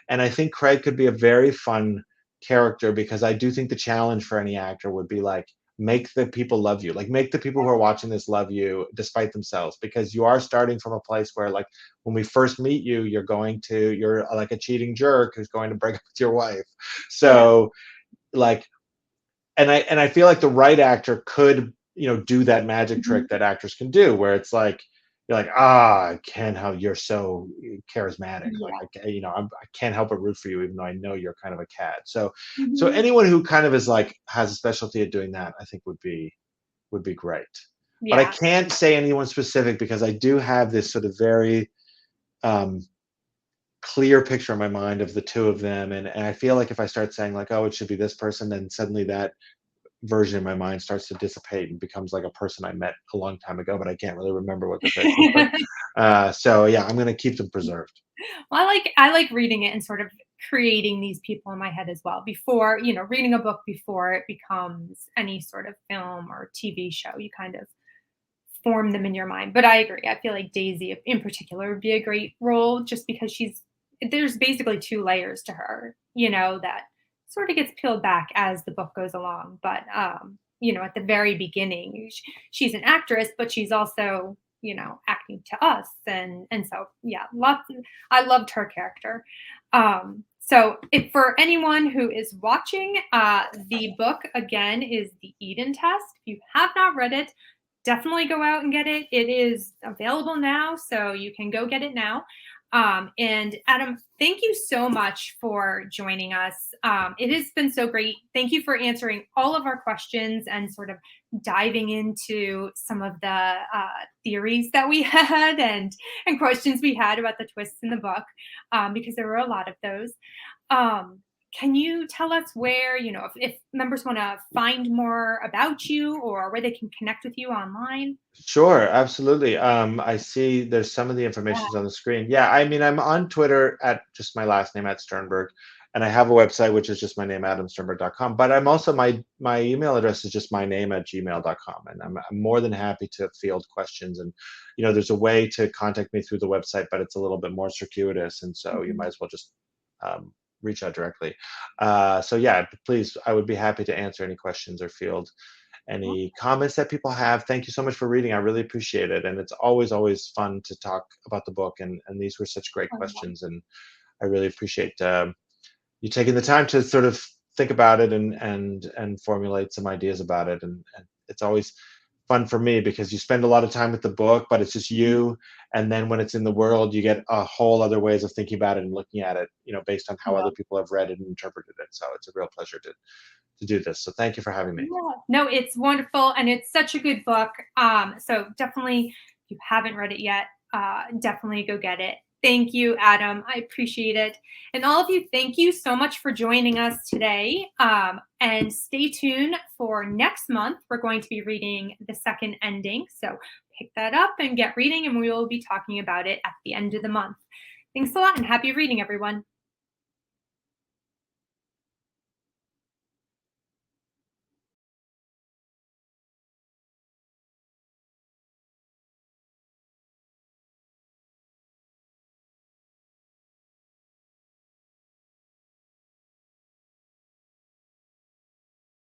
And I think Craig could be a very fun character because I do think the challenge for any actor would be like, make the people love you. Like, make the people who are watching this love you despite themselves, because you are starting from a place where, like, when we first meet you, you're like a cheating jerk who's going to break up with your wife. Yeah. So like, and I feel like the right actor could, do that magic Mhm. trick that actors can do, where it's like you're like, ah, Ken, how you're so charismatic. Like, Yeah. I can't help but root for you, even though I know you're kind of a cad. So Mhm. anyone who kind of is like has a specialty at doing that, I think would be great. But I Yeah. can't say anyone specific because I do have this sort of very um, clear picture in my mind of the two of them, and I feel like if I start saying like, oh, it should be this person, then suddenly that version in my mind starts to dissipate and becomes like a person I met a long time ago, but I can't really remember what their face looks like. So yeah, I'm gonna keep them preserved. Well, I like reading it and sort of creating these people in my head as well before, reading a book before it becomes any sort of film or TV show. You kind of form them in your mind. But I agree. I feel like Daisy in particular would be a great role just because there's basically two layers to her, that sort of gets peeled back as the book goes along. But at the very beginning, she's an actress, but she's also, acting to us. And so yeah, I loved her character. So if for anyone who is watching, the book again is The Eden Test. If you have not read it, definitely go out and get it. It is available now, so you can go get it now. And Adam, thank you so much for joining us. It has been so great. Thank you for answering all of our questions and sort of diving into some of the theories that we had and questions we had about the twists in the book, because there were a lot of those. Um, can you tell us where, if members want to find more about you or where they can connect with you online? Sure, absolutely. I see there's some of the Yeah. information's on the screen. Yeah, I mean, I'm on Twitter at just my last name at Sternberg, and I have a website which is just my name, adamsternberg.com. But I'm also my email address is just my name at gmail.com, and I'm more than happy to field questions. And there's a way to contact me through the website, but it's a little bit more circuitous, and so you Mhm. might as well just reach out directly. So yeah, please, I would be happy to answer any questions or field any comments that people have. Thank you so much for reading. I really appreciate it. And it's always fun to talk about the book. And these were such great Awesome. questions. And I really appreciate you taking the time to sort of think about it and formulate some ideas about it. And it's always fun for me because you spend a lot of time with the book, but it's just Mhm. you. And then when it's in the world, you get a whole other ways of thinking about it and looking at it, based on how Yeah. other people have read it and interpreted it. So it's a real pleasure to do this. So thank you for having me. Yeah. No, it's wonderful and it's such a good book. So definitely, if you haven't read it yet, definitely go get it. Thank you, Adam. I appreciate it. And all of you, thank you so much for joining us today. And stay tuned for next month. We're going to be reading the second ending. So pick that up and get reading, and we will be talking about it at the end of the month. Thanks a lot and happy reading, everyone.